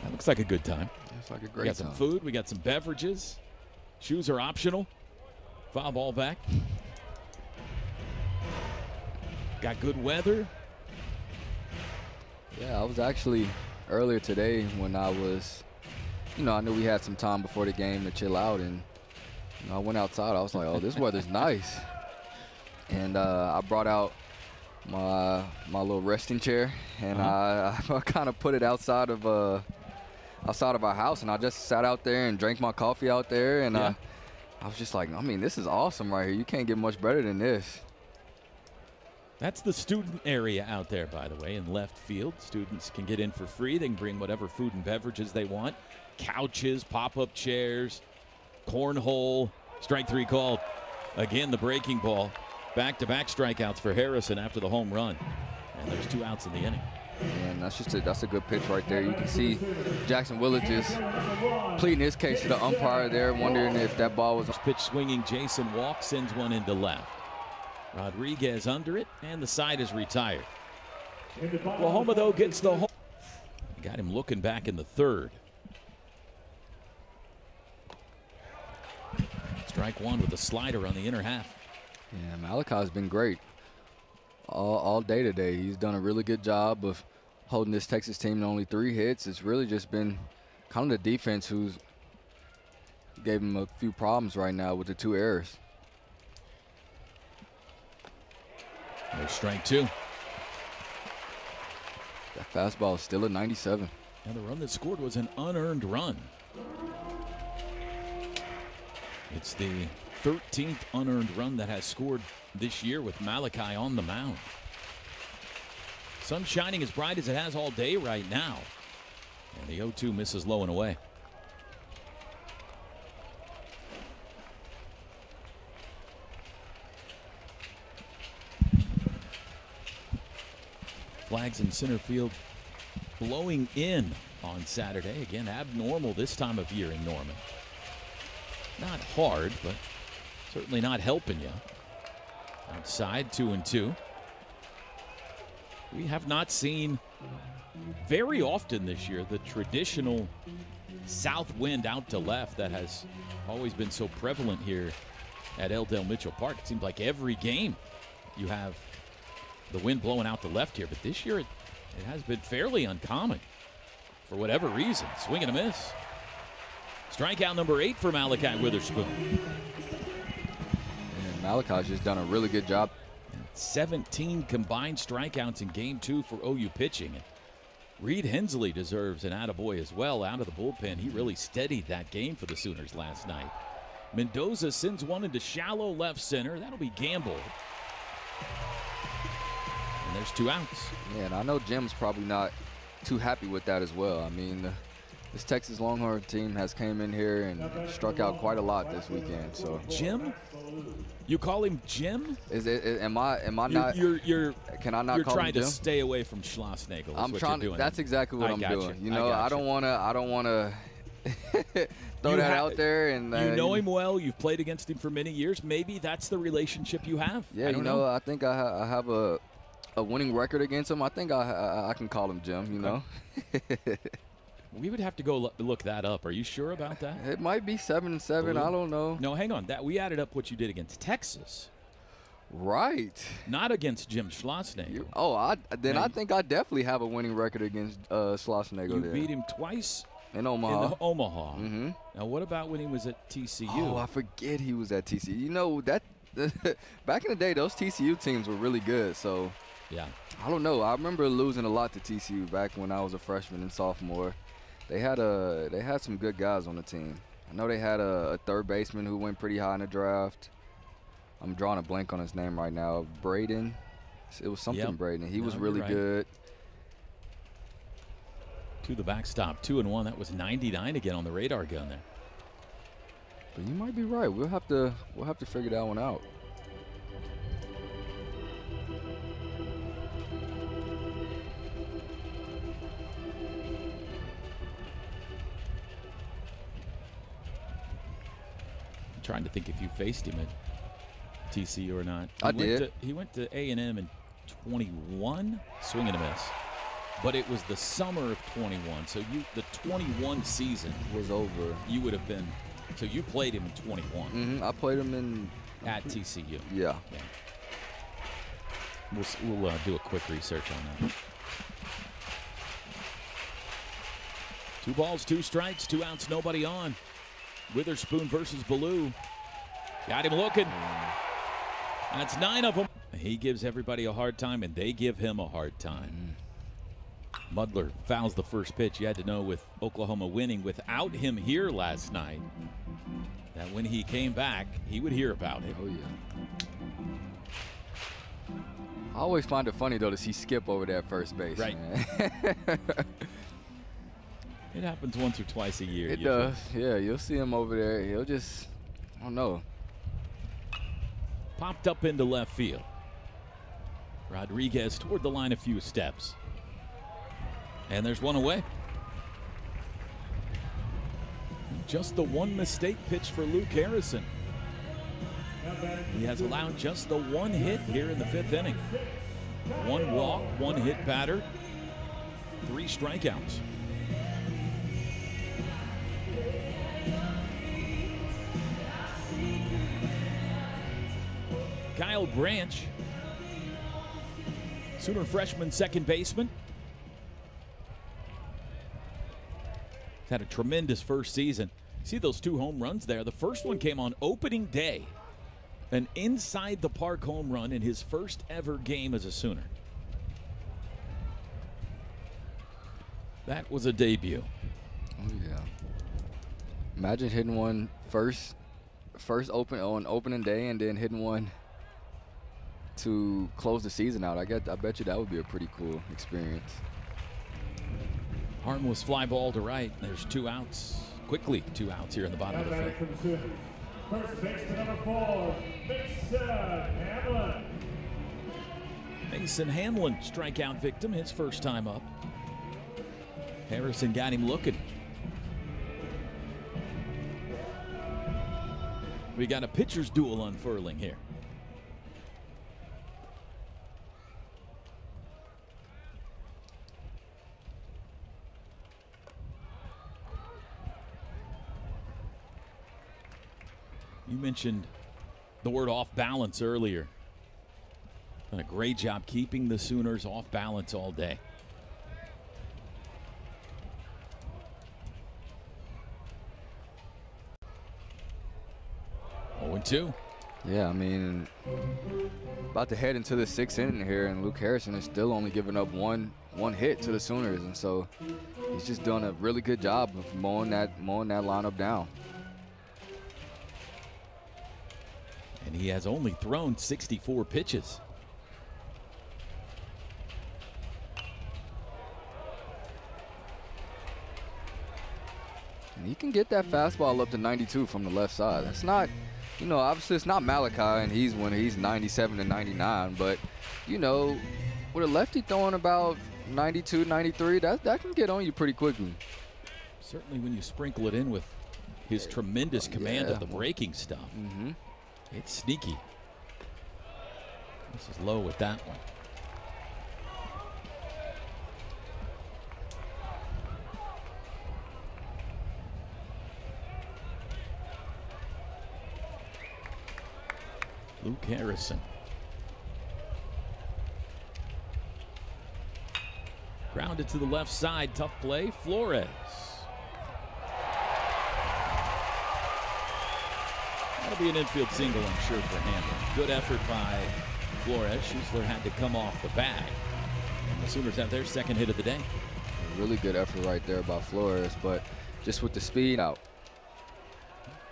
That looks like a good time. Looks like a great time. We got some food. We got some beverages. Shoes are optional. Foul ball back. Got good weather. Yeah, I was actually earlier today when I was, I knew we had some time before the game to chill out, and I went outside. I was like, oh, this weather's nice. And I brought out my little resting chair, and I kind of put it outside of our house, and I just sat out there and drank my coffee out there, and I was just like, I mean, this is awesome right here. You can't get much better than this. That's the student area out there, by the way, in left field. Students can get in for free. They can bring whatever food and beverages they want. Couches, pop-up chairs, cornhole. Strike 3 called. Again, the breaking ball. Back-to-back strikeouts for Harrison after the home run. And there's 2 outs in the inning. And that's a good pitch right there. You can see Jackson Willits just pleading his case to the umpire there, wondering if that ball was. Pitch swinging, Jason Walk sends one into left. Rodriguez under it, and the side is retired. Oklahoma, though, gets the home. Got him looking back in the 3rd. Strike 1 with a slider on the inner half. Yeah, Malachi's been great all day today. He's done a really good job of holding this Texas team to only 3 hits. It's really just been kind of the defense who's gave him a few problems right now with the 2 errors. There's strike 2. That fastball is still at 97. And the run that scored was an unearned run. It's the 13th unearned run that has scored this year with Malachi on the mound. Sun shining as bright as it has all day right now. And the 0-2 misses low and away. Flags in center field blowing in on Saturday. Again, abnormal this time of year in Norman. Not hard, but certainly not helping you. Outside, 2-2. We have not seen very often this year the traditional south wind out to left that has always been so prevalent here at L. Dale Mitchell Park. It seems like every game you have the wind blowing out the left here, but this year it has been fairly uncommon for whatever reason. Swing and a miss. Strikeout number 8 for Malachi Witherspoon. And Malachi's just done a really good job. 17 combined strikeouts in game 2 for OU pitching. And Reed Hensley deserves an attaboy as well out of the bullpen. He really steadied that game for the Sooners last night. Mendoza sends one into shallow left center. That'll be Gamble. And there's 2 outs. Yeah, and I know Jim's probably not too happy with that as well. I mean, this Texas Longhorn team has came in here and struck out quite a lot this weekend. So Jim? You call him Jim? Am I not? Can I not you're call trying him Jim? to stay away from Schlossnagle. I'm trying to. That's exactly what I'm doing. You know, I don't wanna throw that out there. And you know him well. You've played against him for many years. Maybe that's the relationship you have. Yeah, you know, I think I have a winning record against him. I think I can call him Jim. You know. We would have to go look that up. Are you sure about that? It might be 7-7. I don't know. No, hang on. We added up what you did against Texas. Right. Not against Jim Schlossnagle. I think I definitely have a winning record against Schlossnagle. You beat him twice in Omaha. Mm-hmm. Now, what about when he was at TCU? Oh, I forget he was at TCU. You know, that back in the day, those TCU teams were really good. So, yeah. I don't know. I remember losing a lot to TCU back when I was a freshman and sophomore. They had some good guys on the team. I know they had a third baseman who went pretty high in the draft. I'm drawing a blank on his name right now. Braden. It was something Braden. He was really good. To the backstop, 2-1. That was 99 again on the radar gun there. But you might be right. We'll have to figure that one out. Trying to think if you faced him at TCU or not. I did. He went to A&M in 21, swing and a miss. But it was the summer of 21, so the 21 season was over. You would have been, so you played him in 21. Mm-hmm. I played him at TCU. Yeah. We'll do a quick research on that. 2 balls, 2 strikes, 2 outs, nobody on. Witherspoon versus Ballou. Got him looking. That's 9 of them. He gives everybody a hard time, and they give him a hard time. Mudler fouls the first pitch. You had to know with Oklahoma winning without him here last night that when he came back, he would hear about it. Oh, yeah. I always find it funny, though, to see Skip over there at first base. Right. It happens once or twice a year. It does. Yeah, you'll see him over there. He'll just, I don't know. Popped up into left field. Rodriguez toward the line a few steps. And there's one away. Just the one mistake pitch for Luke Harrison. He has allowed just the 1 hit here in the 5th inning. 1 walk, 1 hit batter, 3 strikeouts. Kyle Branch, Sooner freshman second baseman. He's had a tremendous first season. See those 2 home runs there? The first one came on opening day. An inside the park home run in his first ever game as a Sooner. That was a debut. Oh yeah. Imagine hitting one first on opening day and then hitting one to close the season out. I bet you that would be a pretty cool experience. Harmless fly ball to right. There's 2 outs. Quickly 2 outs here in the bottom of the 5th. First baseman number 4, Mason Hamlin. Mason Hamlin, strikeout victim, his first time up. Harrison got him looking. We got a pitcher's duel unfurling here. You mentioned the word off balance earlier. Done a great job keeping the Sooners off balance all day. Oh, 2. Yeah, I mean, about to head into the 6th inning here, and Luke Harrison is still only giving up one hit to the Sooners, and so he's just doing a really good job of mowing that lineup down. And he has only thrown 64 pitches. And he can get that fastball up to 92 from the left side. That's not, you know, obviously it's not Malachi, and he's 97 to 99, but, you know, with a lefty throwing about 92, 93, that can get on you pretty quickly. Certainly when you sprinkle it in with his tremendous command of the breaking stuff. It's sneaky. This is low with that one. Luke Harrison. Grounded to the left side. Tough play. Flores. That'll be an infield single, I'm sure, for Hamlin. Good effort by Flores. Schuessler had to come off the bag. And the Sooners have their second hit of the day. A really good effort right there by Flores, but just with the speed out.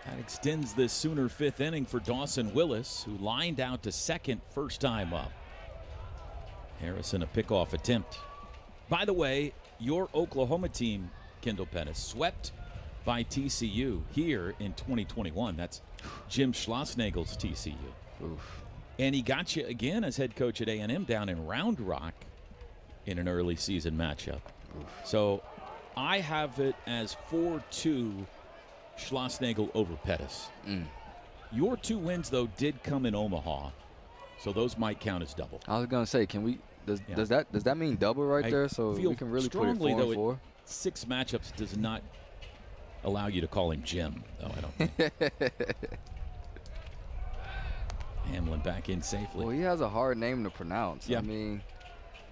That extends this Sooner 5th inning for Dawson Willis, who lined out to second first time up. Harrison a pickoff attempt. By the way, your Oklahoma team, Kendall Pettis, swept by TCU here in 2021. That's Jim Schlossnagel's TCU. Oof. And he got you again as head coach at A&M down in Round Rock in an early season matchup. Oof. So I have it as 4-2 Schlossnagel over Pettis. Your 2 wins, though, did come in Omaha, so those might count as double. I was gonna say, can we? Does that mean double right there? So we can really put it 4-4. 6 matchups does not allow you to call him Jim, though. I don't think. Hamlin back in safely. Well, he has a hard name to pronounce. Yeah. I mean,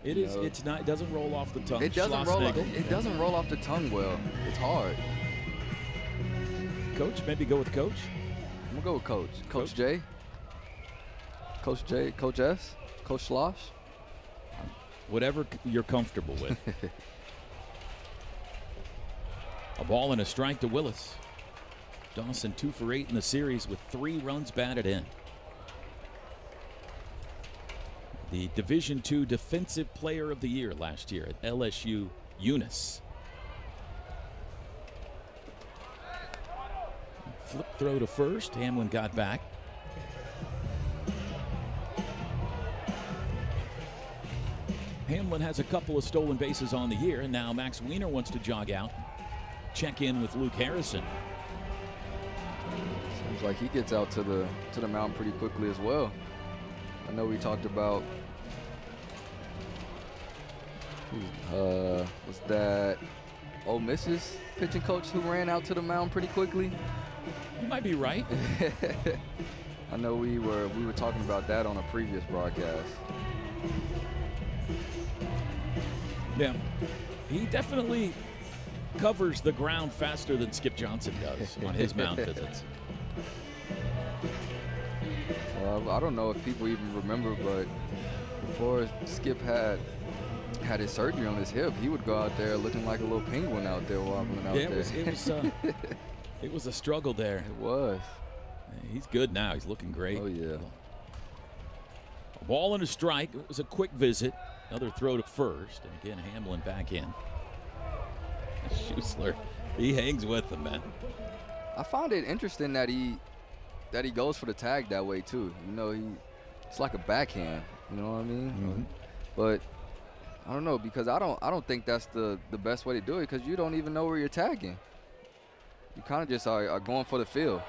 it is. Know, it's not. It doesn't roll off the tongue. It doesn't roll. It doesn't roll off the tongue well. It's hard. Coach, maybe go with Coach. I'm gonna go with Coach. Coach J. Coach J. Coach S. Coach Slosh. Whatever you're comfortable with. A ball and a strike to Willis. Dawson 2 for 8 in the series with 3 runs batted in. The Division II Defensive Player of the Year last year at LSU, Eunice. Flip throw to first. Hamlin got back. Hamlin has a couple of stolen bases on the year, and now Max Wiener wants to jog out. Check in with Luke Harrison. Seems like he gets out to the mound pretty quickly as well. I know we talked about was that Ole Miss's pitching coach who ran out to the mound pretty quickly? You might be right. I know we were talking about that on a previous broadcast. Yeah, he definitely covers the ground faster than Skip Johnson does on his mound visits. Well, I don't know if people even remember, but before Skip had his surgery on his hip, he would go out there looking like a little penguin out there wobbling out there. It was a struggle there. It was. He's good now. He's looking great. Oh, yeah. A ball and a strike. It was a quick visit. Another throw to first. And again, Hamlin back in. Schuessler, he hangs with them, man. I found it interesting that he goes for the tag that way, too. You know, it's like a backhand. You know what I mean? Mm-hmm. But I don't know, because I don't think that's the best way to do it, because you don't even know where you're tagging. You kind of just are going for the field,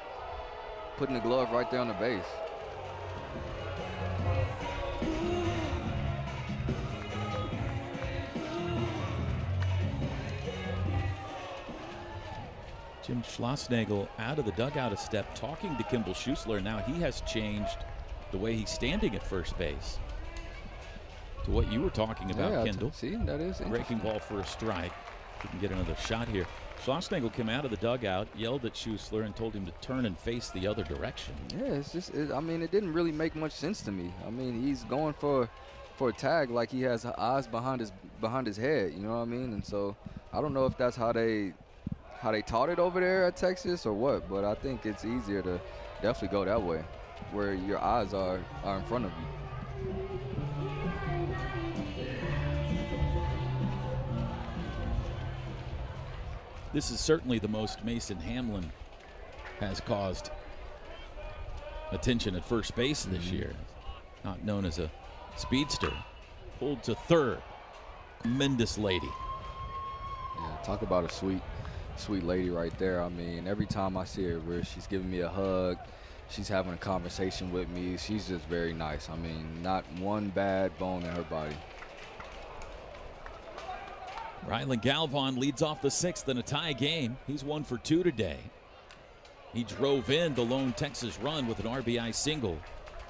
putting the glove right there on the base. Jim Schlossnagel out of the dugout a step, talking to Kimball Schuessler. Now he has changed the way he's standing at first base. to what you were talking about, yeah, Kendall. See, that is Breaking ball for a strike. Didn't get another shot here. Schlossnagle came out of the dugout, yelled at Schussler, and told him to turn and face the other direction. Yeah, it's just, I mean, it didn't really make much sense to me. I mean, he's going for a tag like he has eyes behind his head, you know what I mean? And so I don't know if that's how they taught it over there at Texas or what, but I think it's easier to definitely go that way, where your eyes are in front of you. This is certainly the most Mason Hamlin has caused attention at first base this year. Not known as a speedster. Pulled to third. Tremendous lady. Yeah, talk about a sweet lady right there. I mean, every time I see her, where she's giving me a hug, she's having a conversation with me. She's just very nice. I mean, not one bad bone in her body. Rylan Galvan leads off the sixth in a tie game. He's 1 for 2 today. He drove in the lone Texas run with an RBI single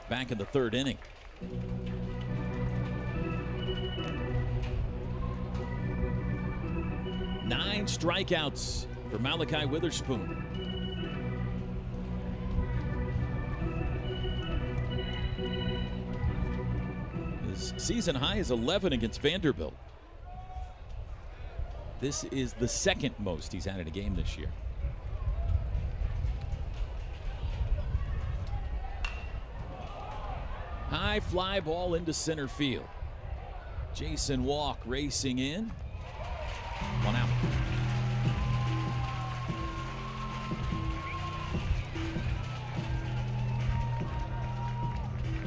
back in the third inning. Nine strikeouts for Malachi Witherspoon. His season high is 11 against Vanderbilt. This is the second most he's had in a game this year. High fly ball into center field. Jason Walk racing in. One out.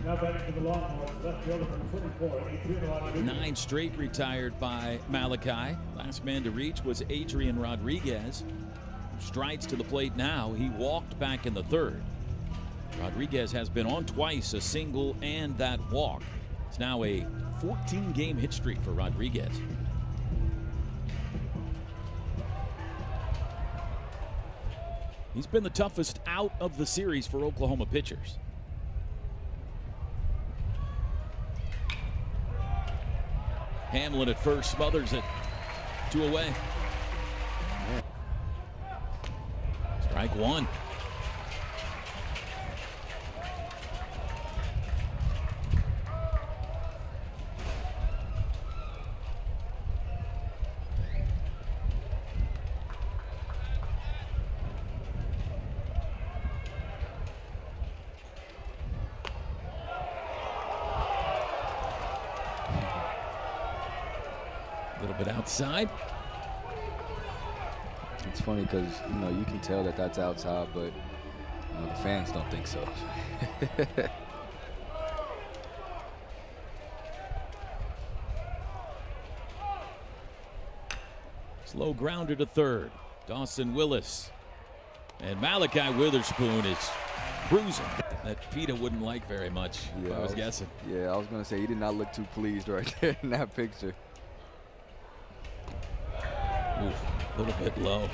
Now batting for the Longhorns, left fielder from 24, Adrian Rodriguez. 9 straight retired by Malachi. Last man to reach was Adrian Rodriguez. Strides to the plate now. He walked back in the third. Rodriguez has been on twice, a single and that walk. It's now a 14-game hit streak for Rodriguez. He's been the toughest out of the series for Oklahoma pitchers. Hamlin at first, smothers it. 2 away. Strike one. Outside. It's funny because, you know, you can tell that that's outside, but the fans don't think so. Slow grounder to third. Dawson Willis. And Malachi Witherspoon is cruising. That PETA wouldn't like very much, Yeah, I was guessing. Yeah, I was going to say he did not look too pleased right there in that picture. Oof, a little bit low.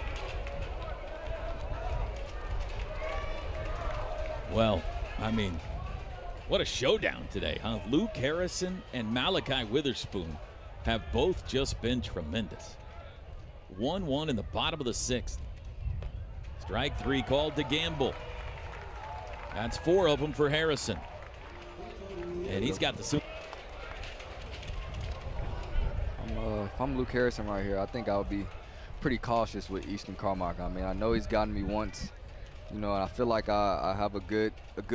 Well, I mean, what a showdown today, huh? Luke Harrison and Malachi Witherspoon have both just been tremendous. 1-1 in the bottom of the sixth. Strike 3 called to Gamble. That's 4 of them for Harrison. And he's got the super. If I'm Luke Harrison right here, I think I would be pretty cautious with Easton Carmichael. I mean, I know he's gotten me once, you know, and I feel like I have a good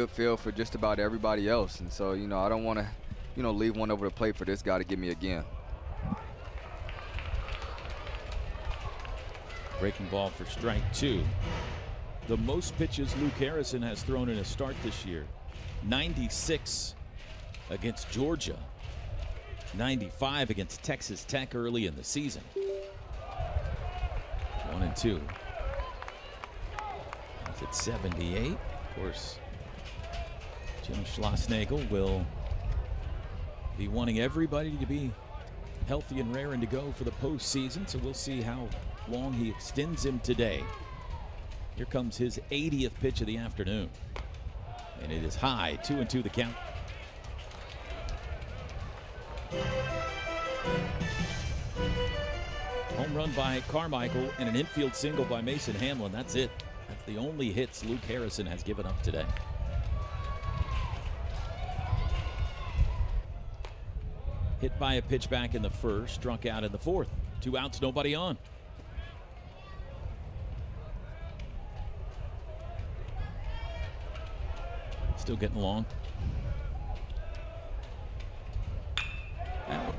feel for just about everybody else. And so, you know, I don't want to, you know, leave one over the plate for this guy to get me again. Breaking ball for strike 2. The most pitches Luke Harrison has thrown in a start this year. 96 against Georgia. 95 against Texas Tech early in the season. 1-2. He's at 78. Of course, Jim Schlossnagle will be wanting everybody to be healthy and raring to go for the postseason, so we'll see how long he extends him today. Here comes his 80th pitch of the afternoon. And it is high, 2-2 the count. Home run by Carmichael and an infield single by Mason Hamlin. That's it. That's the only hits Luke Harrison has given up today. Hit by a pitch back in the first, struck out in the fourth. 2 outs, nobody on. Still getting along. Out.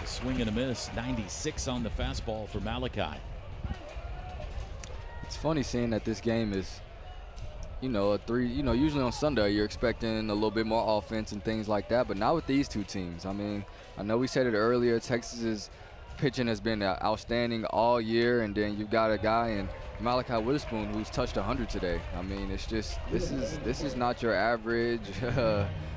A swing and a miss. 96 on the fastball for Malachi. It's funny seeing that this game is, usually on Sunday you're expecting a little bit more offense and things like that, but not with these two teams. I mean, I know we said it earlier, Texas's pitching has been outstanding all year, and then you've got a guy in Malachi Witherspoon who's touched 100 today. I mean, it's just, this is not your average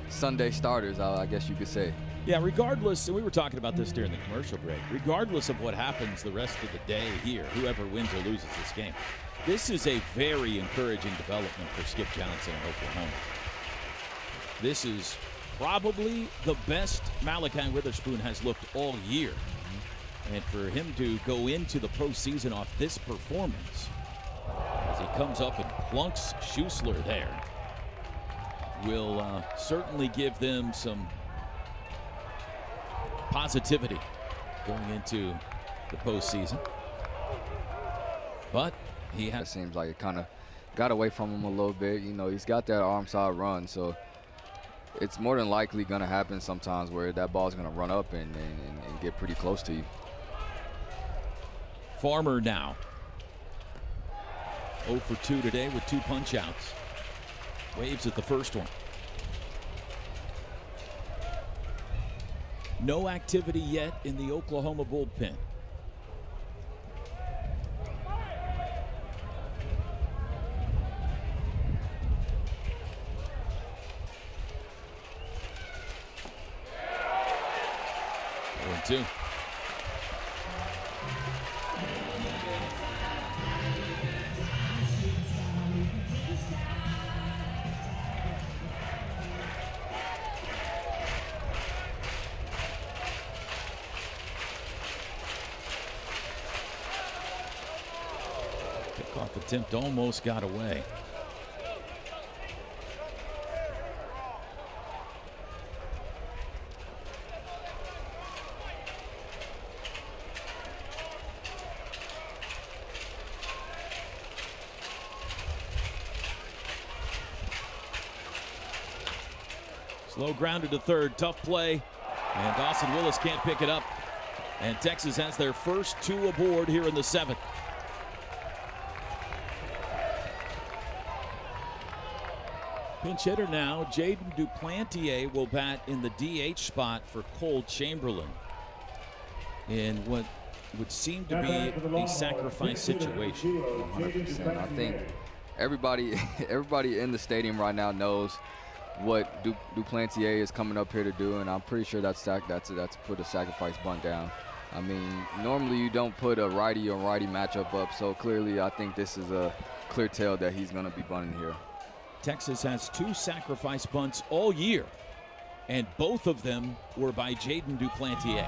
Sunday starters, I guess you could say. Yeah, regardless, and we were talking about this during the commercial break, regardless of what happens the rest of the day here, whoever wins or loses this game, this is a very encouraging development for Skip Johnson in Oklahoma. This is probably the best Malachi Witherspoon has looked all year. And for him to go into the postseason off this performance, as he comes up and plunks Schussler there, will certainly give them some positivity going into the postseason. But he has. It seems like it kind of got away from him a little bit. He's got that arm side run, so it's more than likely going to happen sometimes where that ball's going to run up and get pretty close to you. Farmer now 0 for 2 today with 2 punch outs. Waves at the first one. No activity yet in the Oklahoma bullpen. One, two. Kickoff attempt almost got away. Slow grounded to third, tough play, and Dawson Willis can't pick it up. And Texas has their first 2 aboard here in the 7th. Pinch hitter now, Jaden Duplantier will bat in the DH spot for Cole Chamberlain in what would seem to be a sacrifice situation. 100%. I think everybody in the stadium right now knows what Duplantier is coming up here to do, and I'm pretty sure that's put a sacrifice bunt down. I mean, normally you don't put a righty on righty matchup up, so clearly I think this is a clear tell that he's going to be bunting here. Texas has 2 sacrifice bunts all year, and both of them were by Jaden Duplantier.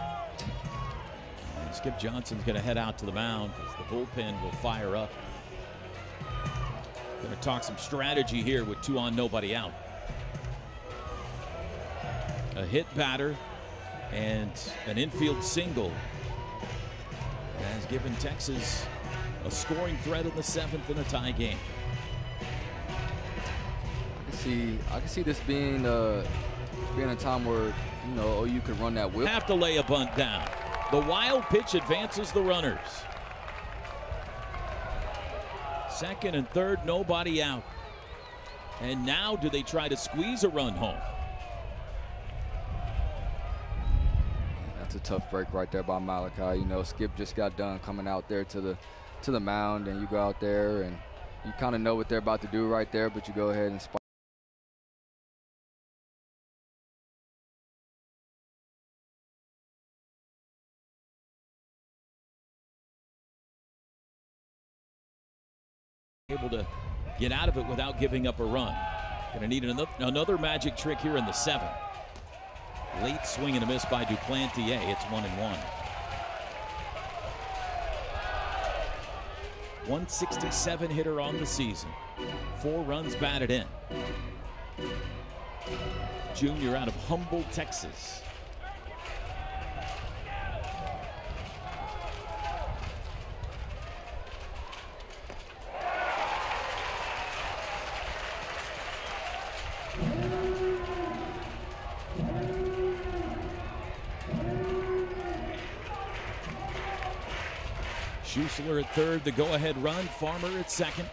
And Skip Johnson's going to head out to the mound as the bullpen will fire up. Going to talk some strategy here with 2 on, nobody out. A hit batter and an infield single has given Texas a scoring threat in the 7th in a tie game. I can see this being a time where OU could run that whip. Have to lay a bunt down. The wild pitch advances the runners. Second and third, nobody out. And now do they try to squeeze a run home? That's a tough break right there by Malachi. Skip just got done coming out there to the mound, and you go out there and you kind of know what they're about to do right there, but you go ahead and spike. able to get out of it without giving up a run. Going to need another magic trick here in the 7th. Late swing and a miss by Duplantier. It's 1-1. 167 hitter on the season. 4 runs batted in. Junior out of Humboldt, Texas. Schuessler at third, the go-ahead run. Farmer at second.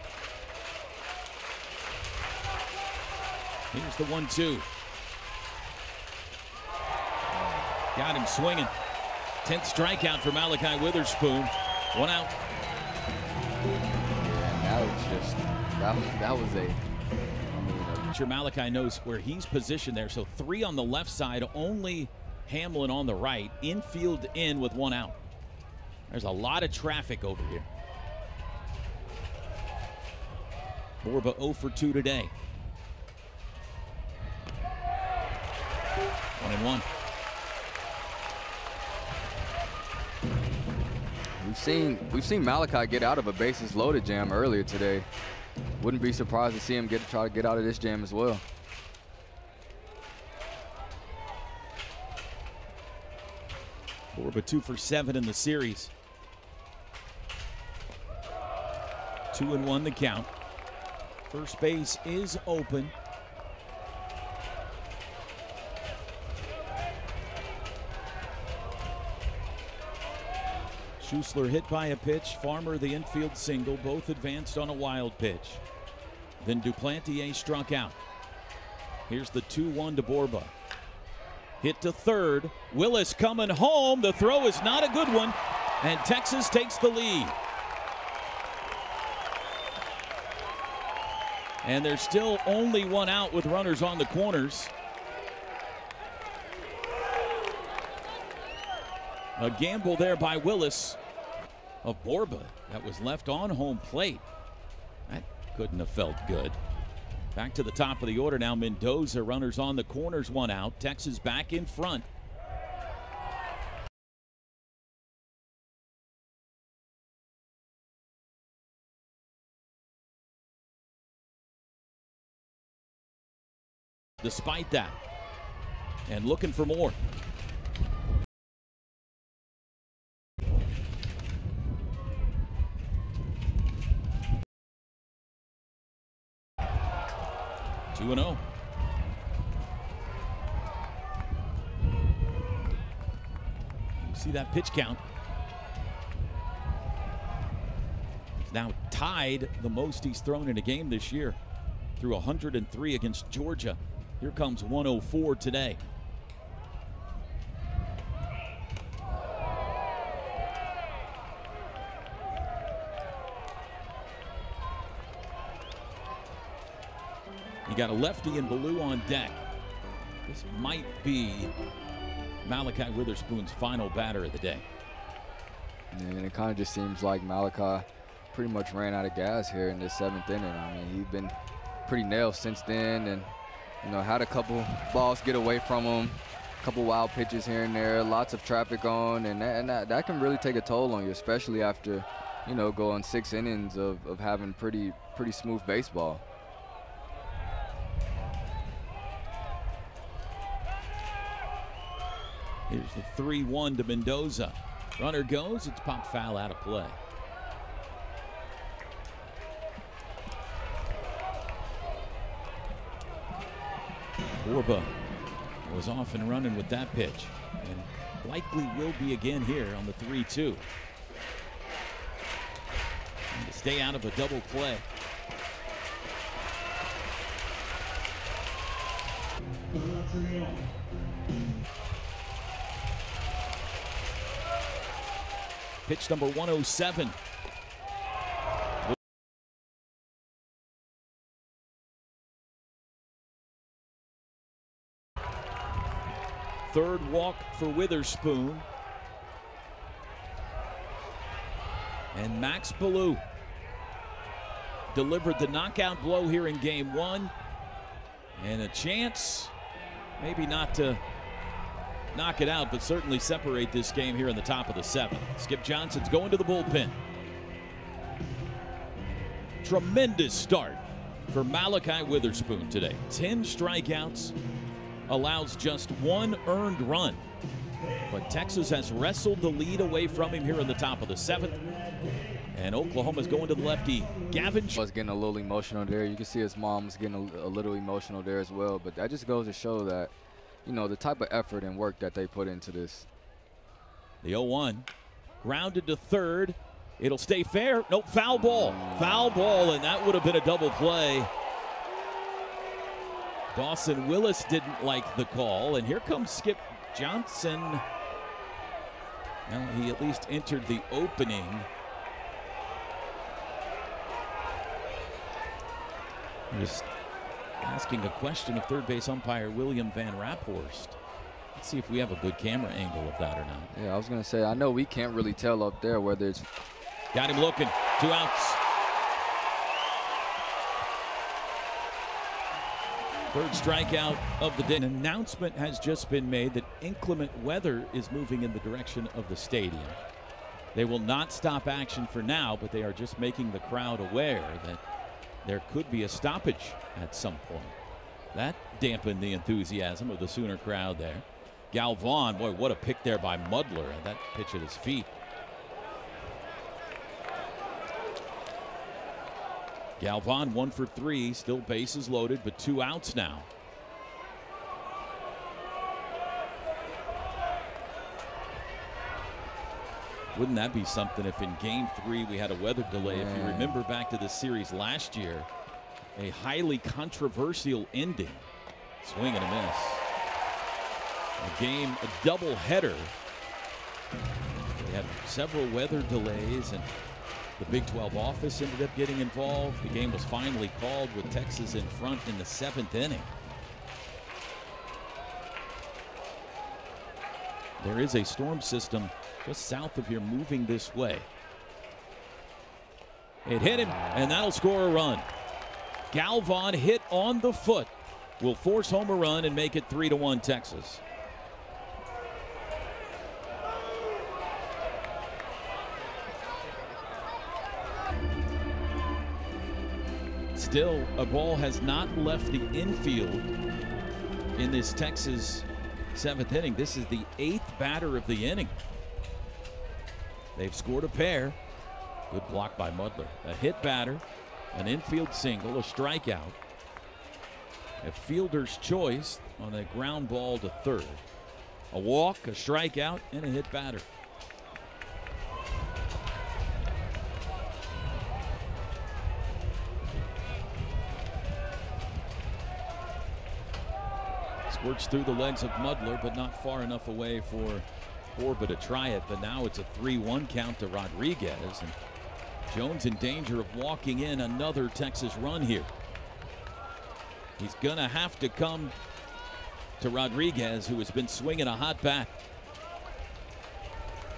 Here's the 1-2. Got him swinging. 10th strikeout for Malachi Witherspoon. 1 out. That was a. Sure, Malachi knows where he's positioned there. So 3 on the left side, only Hamlin on the right. Infield in with 1 out. There's a lot of traffic over here. Borba 0 for 2 today. 1-1. We've seen Malachi get out of a bases loaded jam earlier today. Wouldn't be surprised to see him try to get out of this jam as well. Borba 2 for 7 in the series. 2-1 the count. First base is open. Schuessler hit by a pitch. Farmer the infield single. Both advanced on a wild pitch. Then Duplantier struck out. Here's the 2-1 to Borba. Hit to third. Willis coming home. The throw is not a good one. And Texas takes the lead. And there's still only 1 out with runners on the corners. A gamble there by Willis of Borba that was left on home plate. That couldn't have felt good. Back to the top of the order now. Mendoza, runners on the corners, 1 out. Texas back in front. Despite that, and looking for more. Two and 0. You see that pitch count. He's now tied the most he's thrown in a game this year, through 103 against Georgia. Here comes 104 today. You got a lefty and Ballou on deck. This might be Malachi Witherspoon's final batter of the day. And it kind of just seems like Malachi pretty much ran out of gas here in this 7th inning. I mean, he's been pretty nailed since then, and had a couple balls get away from him, a couple wild pitches here and there, lots of traffic on, and that can really take a toll on you, especially after, going 6 innings of having pretty smooth baseball. Here's the 3-1 to Mendoza. Runner goes, it's popped foul out of play. Borba was off and running with that pitch, and likely will be again here on the 3-2. To stay out of a double play. Pitch number 107. Third walk for Witherspoon. And Max Ballou delivered the knockout blow here in game one. And a chance, maybe not to knock it out, but certainly separate this game here in the top of the seventh. Skip Johnson's going to the bullpen. Tremendous start for Malachi Witherspoon today. 10 strikeouts, allows just 1 earned run. But Texas has wrestled the lead away from him here in the top of the seventh. And Oklahoma's going to the lefty, Gavin. Was getting a little emotional there. You can see his mom was getting a little emotional there as well. But that just goes to show that, you know, the type of effort and work that they put into this. The 0-1, grounded to third. It'll stay fair. Nope, foul ball. Foul ball, and that would have been a double play. Dawson Willis didn't like the call, and here comes Skip Johnson. Well, he at least entered the opening. Just asking a question of third base umpire William Van Raphorst. Let's see if we have a good camera angle of that or not. Yeah, I was going to say, I know we can't really tell up there whether it's... Got him looking. 2 outs. Third strikeout of the day. An announcement has just been made that inclement weather is moving in the direction of the stadium. They will not stop action for now, but they are just making the crowd aware that there could be a stoppage at some point. That dampened the enthusiasm of the Sooner crowd there. Galvan, boy, what a pick there by Mudler. That pitch at his feet. Galvan 1 for 3, still bases loaded, but 2 outs now. Wouldn't that be something if in game 3 we had a weather delay? If you remember back to the series last year, a highly controversial ending. Swing and a miss. A game, a double header. We had several weather delays, and the Big 12 office ended up getting involved. The game was finally called with Texas in front in the 7th inning. There is a storm system just south of here moving this way. It hit him, and that'll score a run. Galvan hit on the foot will force home a run and make it 3-1 Texas. Still, a ball has not left the infield in this Texas 7th inning. This is the 8th batter of the inning. They've scored a pair. Good block by Mudler. A hit batter, an infield single, a strikeout, a fielder's choice on a ground ball to third, a walk, a strikeout, and a hit batter. Squirts through the legs of Mudler, but not far enough away for Orba to try it. But now it's a 3-1 count to Rodriguez, and Jones in danger of walking in another Texas run here. He's gonna have to come to Rodriguez, who has been swinging a hot bat.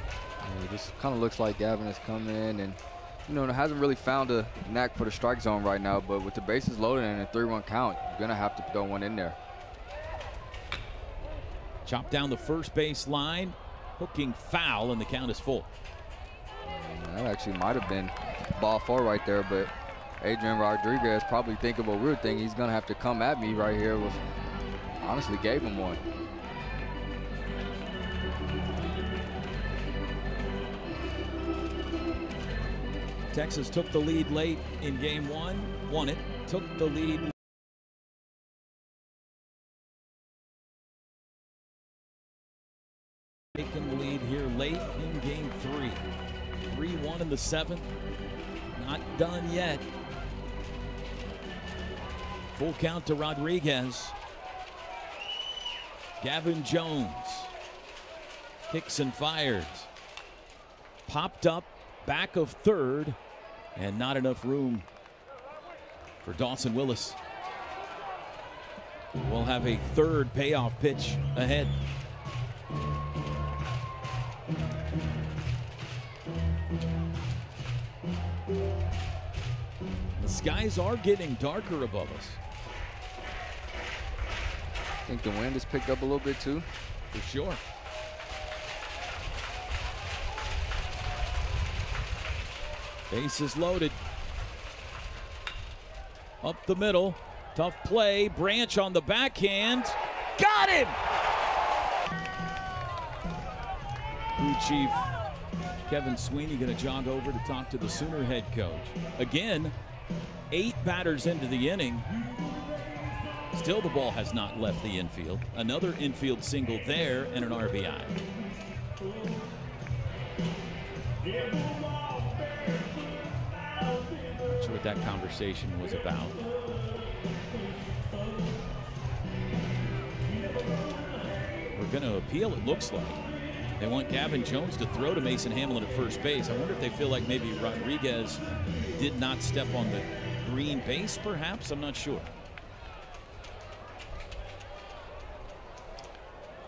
Yeah, this kind of looks like Gavin has come in and, you know, hasn't really found a knack for the strike zone right now, but with the bases loaded and a 3-1 count, you're gonna have to throw one in there. Chopped down the first base line, hooking foul, and the count is full. That actually might have been ball 4 right there, but Adrian Rodriguez probably thinking what we were thinking. He's gonna have to come at me right here. Was honestly gave him one. Texas took the lead late in game 1, won it, took the lead. Taking the lead here late in game 3. 3-1 in the 7th. Not done yet. Full count to Rodriguez. Gavin Jones kicks and fires. Popped up back of third, and not enough room for Dawson Willis. We'll have a third payoff pitch ahead. The skies are getting darker above us. I think the wind has picked up a little bit too. For sure. Bases loaded. Up the middle. Tough play. Branch on the backhand. Got him! Crew Chief Kevin Sweeney going to jog over to talk to the Sooner head coach. Again, 8 batters into the inning. Still the ball has not left the infield. Another infield single there and an RBI. Not sure what that conversation was about. We're going to appeal, it looks like. They want Gavin Jones to throw to Mason Hamlin at first base. I wonder if they feel like maybe Rodriguez did not step on the green base, perhaps? I'm not sure.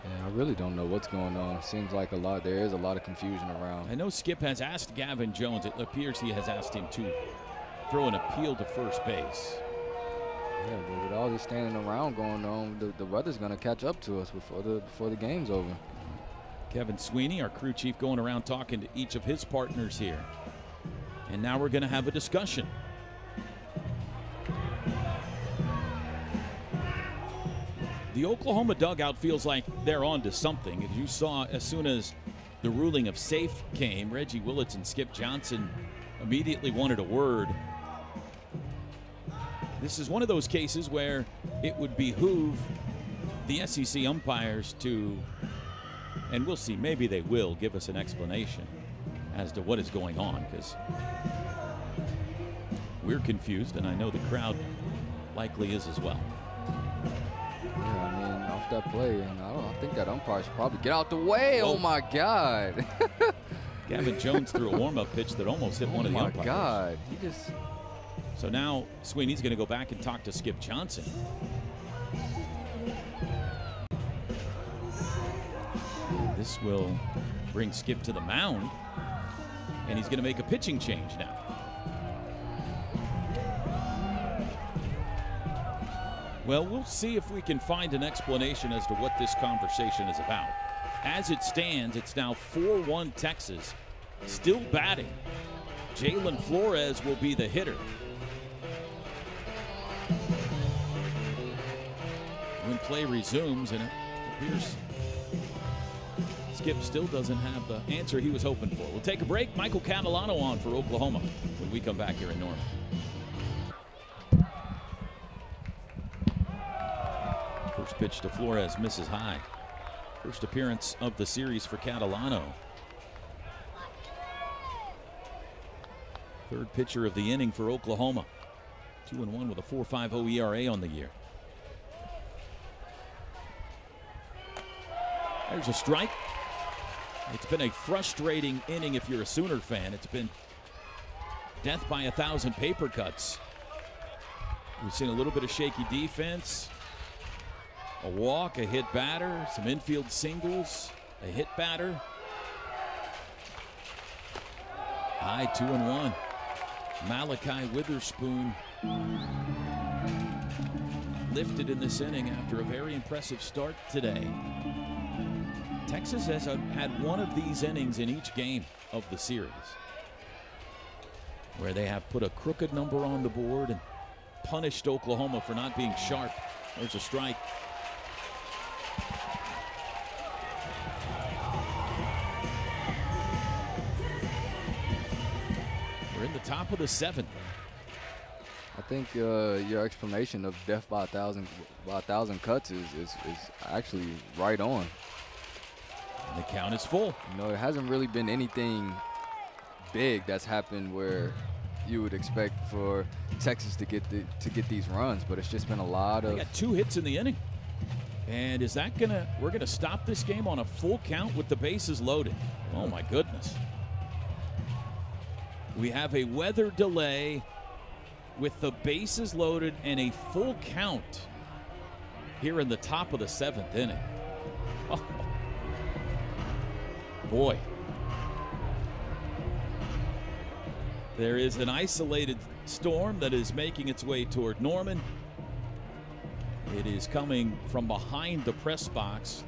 Yeah, I really don't know what's going on. Seems like there is a lot of confusion around. I know Skip has asked Gavin Jones. It appears he has asked him to throw an appeal to first base. Yeah, but with all this standing around going on, the weather's going to catch up to us before the game's over. Kevin Sweeney, our crew chief, going around talking to each of his partners here. And now we're going to have a discussion. The Oklahoma dugout feels like they're on to something. As you saw, as soon as the ruling of safe came, Reggie Willits and Skip Johnson immediately wanted a word. This is one of those cases where it would behoove the SEC umpires to, and we'll see, maybe they will give us an explanation as to what is going on, because we're confused, and I know the crowd likely is as well. Yeah, I mean, off that play, and I think that umpire should probably get out the way. Oh my God. Gavin Jones threw a warm-up pitch that almost hit one of the umpires. Oh my God. He just... So now Sweeney's going to go back and talk to Skip Johnson. This will bring Skip to the mound, and he's going to make a pitching change now. Well, we'll see if we can find an explanation as to what this conversation is about. As it stands, it's now 4-1 Texas, still batting. Jalen Flores will be the hitter. When play resumes, and it appears Skip still doesn't have the answer he was hoping for. We'll take a break. Michael Catalano on for Oklahoma when we come back here in Norman. First pitch to Flores misses high. First appearance of the series for Catalano. Third pitcher of the inning for Oklahoma. 2-1 with a 4.50 ERA on the year. There's a strike. It's been a frustrating inning if you're a Sooner fan. It's been death by 1,000 paper cuts. We've seen a little bit of shaky defense. A walk, a hit batter, some infield singles, a hit batter. High 2-1. Malachi Witherspoon lifted in this inning after a very impressive start today. Texas has had one of these innings in each game of the series, where they have put a crooked number on the board and punished Oklahoma for not being sharp. There's a strike. We're in the top of the 7th. I think your explanation of death by 1,000 cuts is actually right on. And the count is full. You know, it hasn't really been anything big that's happened where you would expect for Texas to get these runs, but it's just been a lot of. They got 2 hits in the inning. And is that we're gonna stop this game on a full count with the bases loaded? Oh my goodness. We have a weather delay with the bases loaded and a full count here in the top of the 7th inning. Oh. Boy. There is an isolated storm that is making its way toward Norman. It is coming from behind the press box.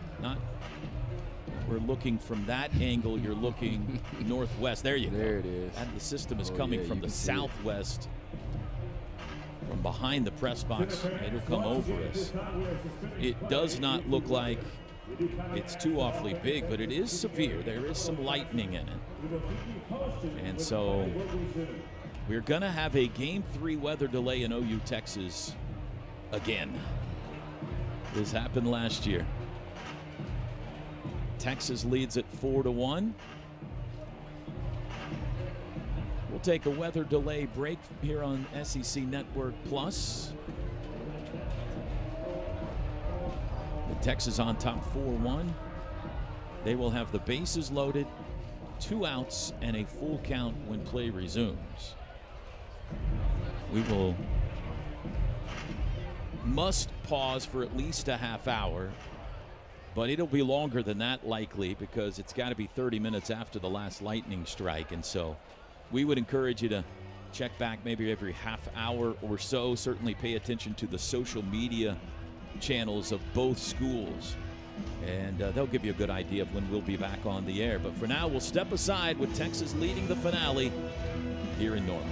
We're looking from that angle. You're looking northwest. There you go. There it is. And the system is coming from the southwest. From behind the press box. It'll come over us. It does not look like it's too awfully big, but it is severe. There is some lightning in it. And so we're going to have a Game 3 weather delay in OU, Texas again. This happened last year. Texas leads at 4-1. We'll take a weather delay break here on SEC Network Plus. The Texas on top 4-1. They will have the bases loaded, 2 outs, and a full count when play resumes. We must pause for at least a half hour, but it'll be longer than that likely because it's got to be 30 minutes after the last lightning strike. And so we would encourage you to check back maybe every half hour or so. Certainly pay attention to the social media channels of both schools, and they'll give you a good idea of when we'll be back on the air. But for now, we'll step aside with Texas leading the finale here in Norman.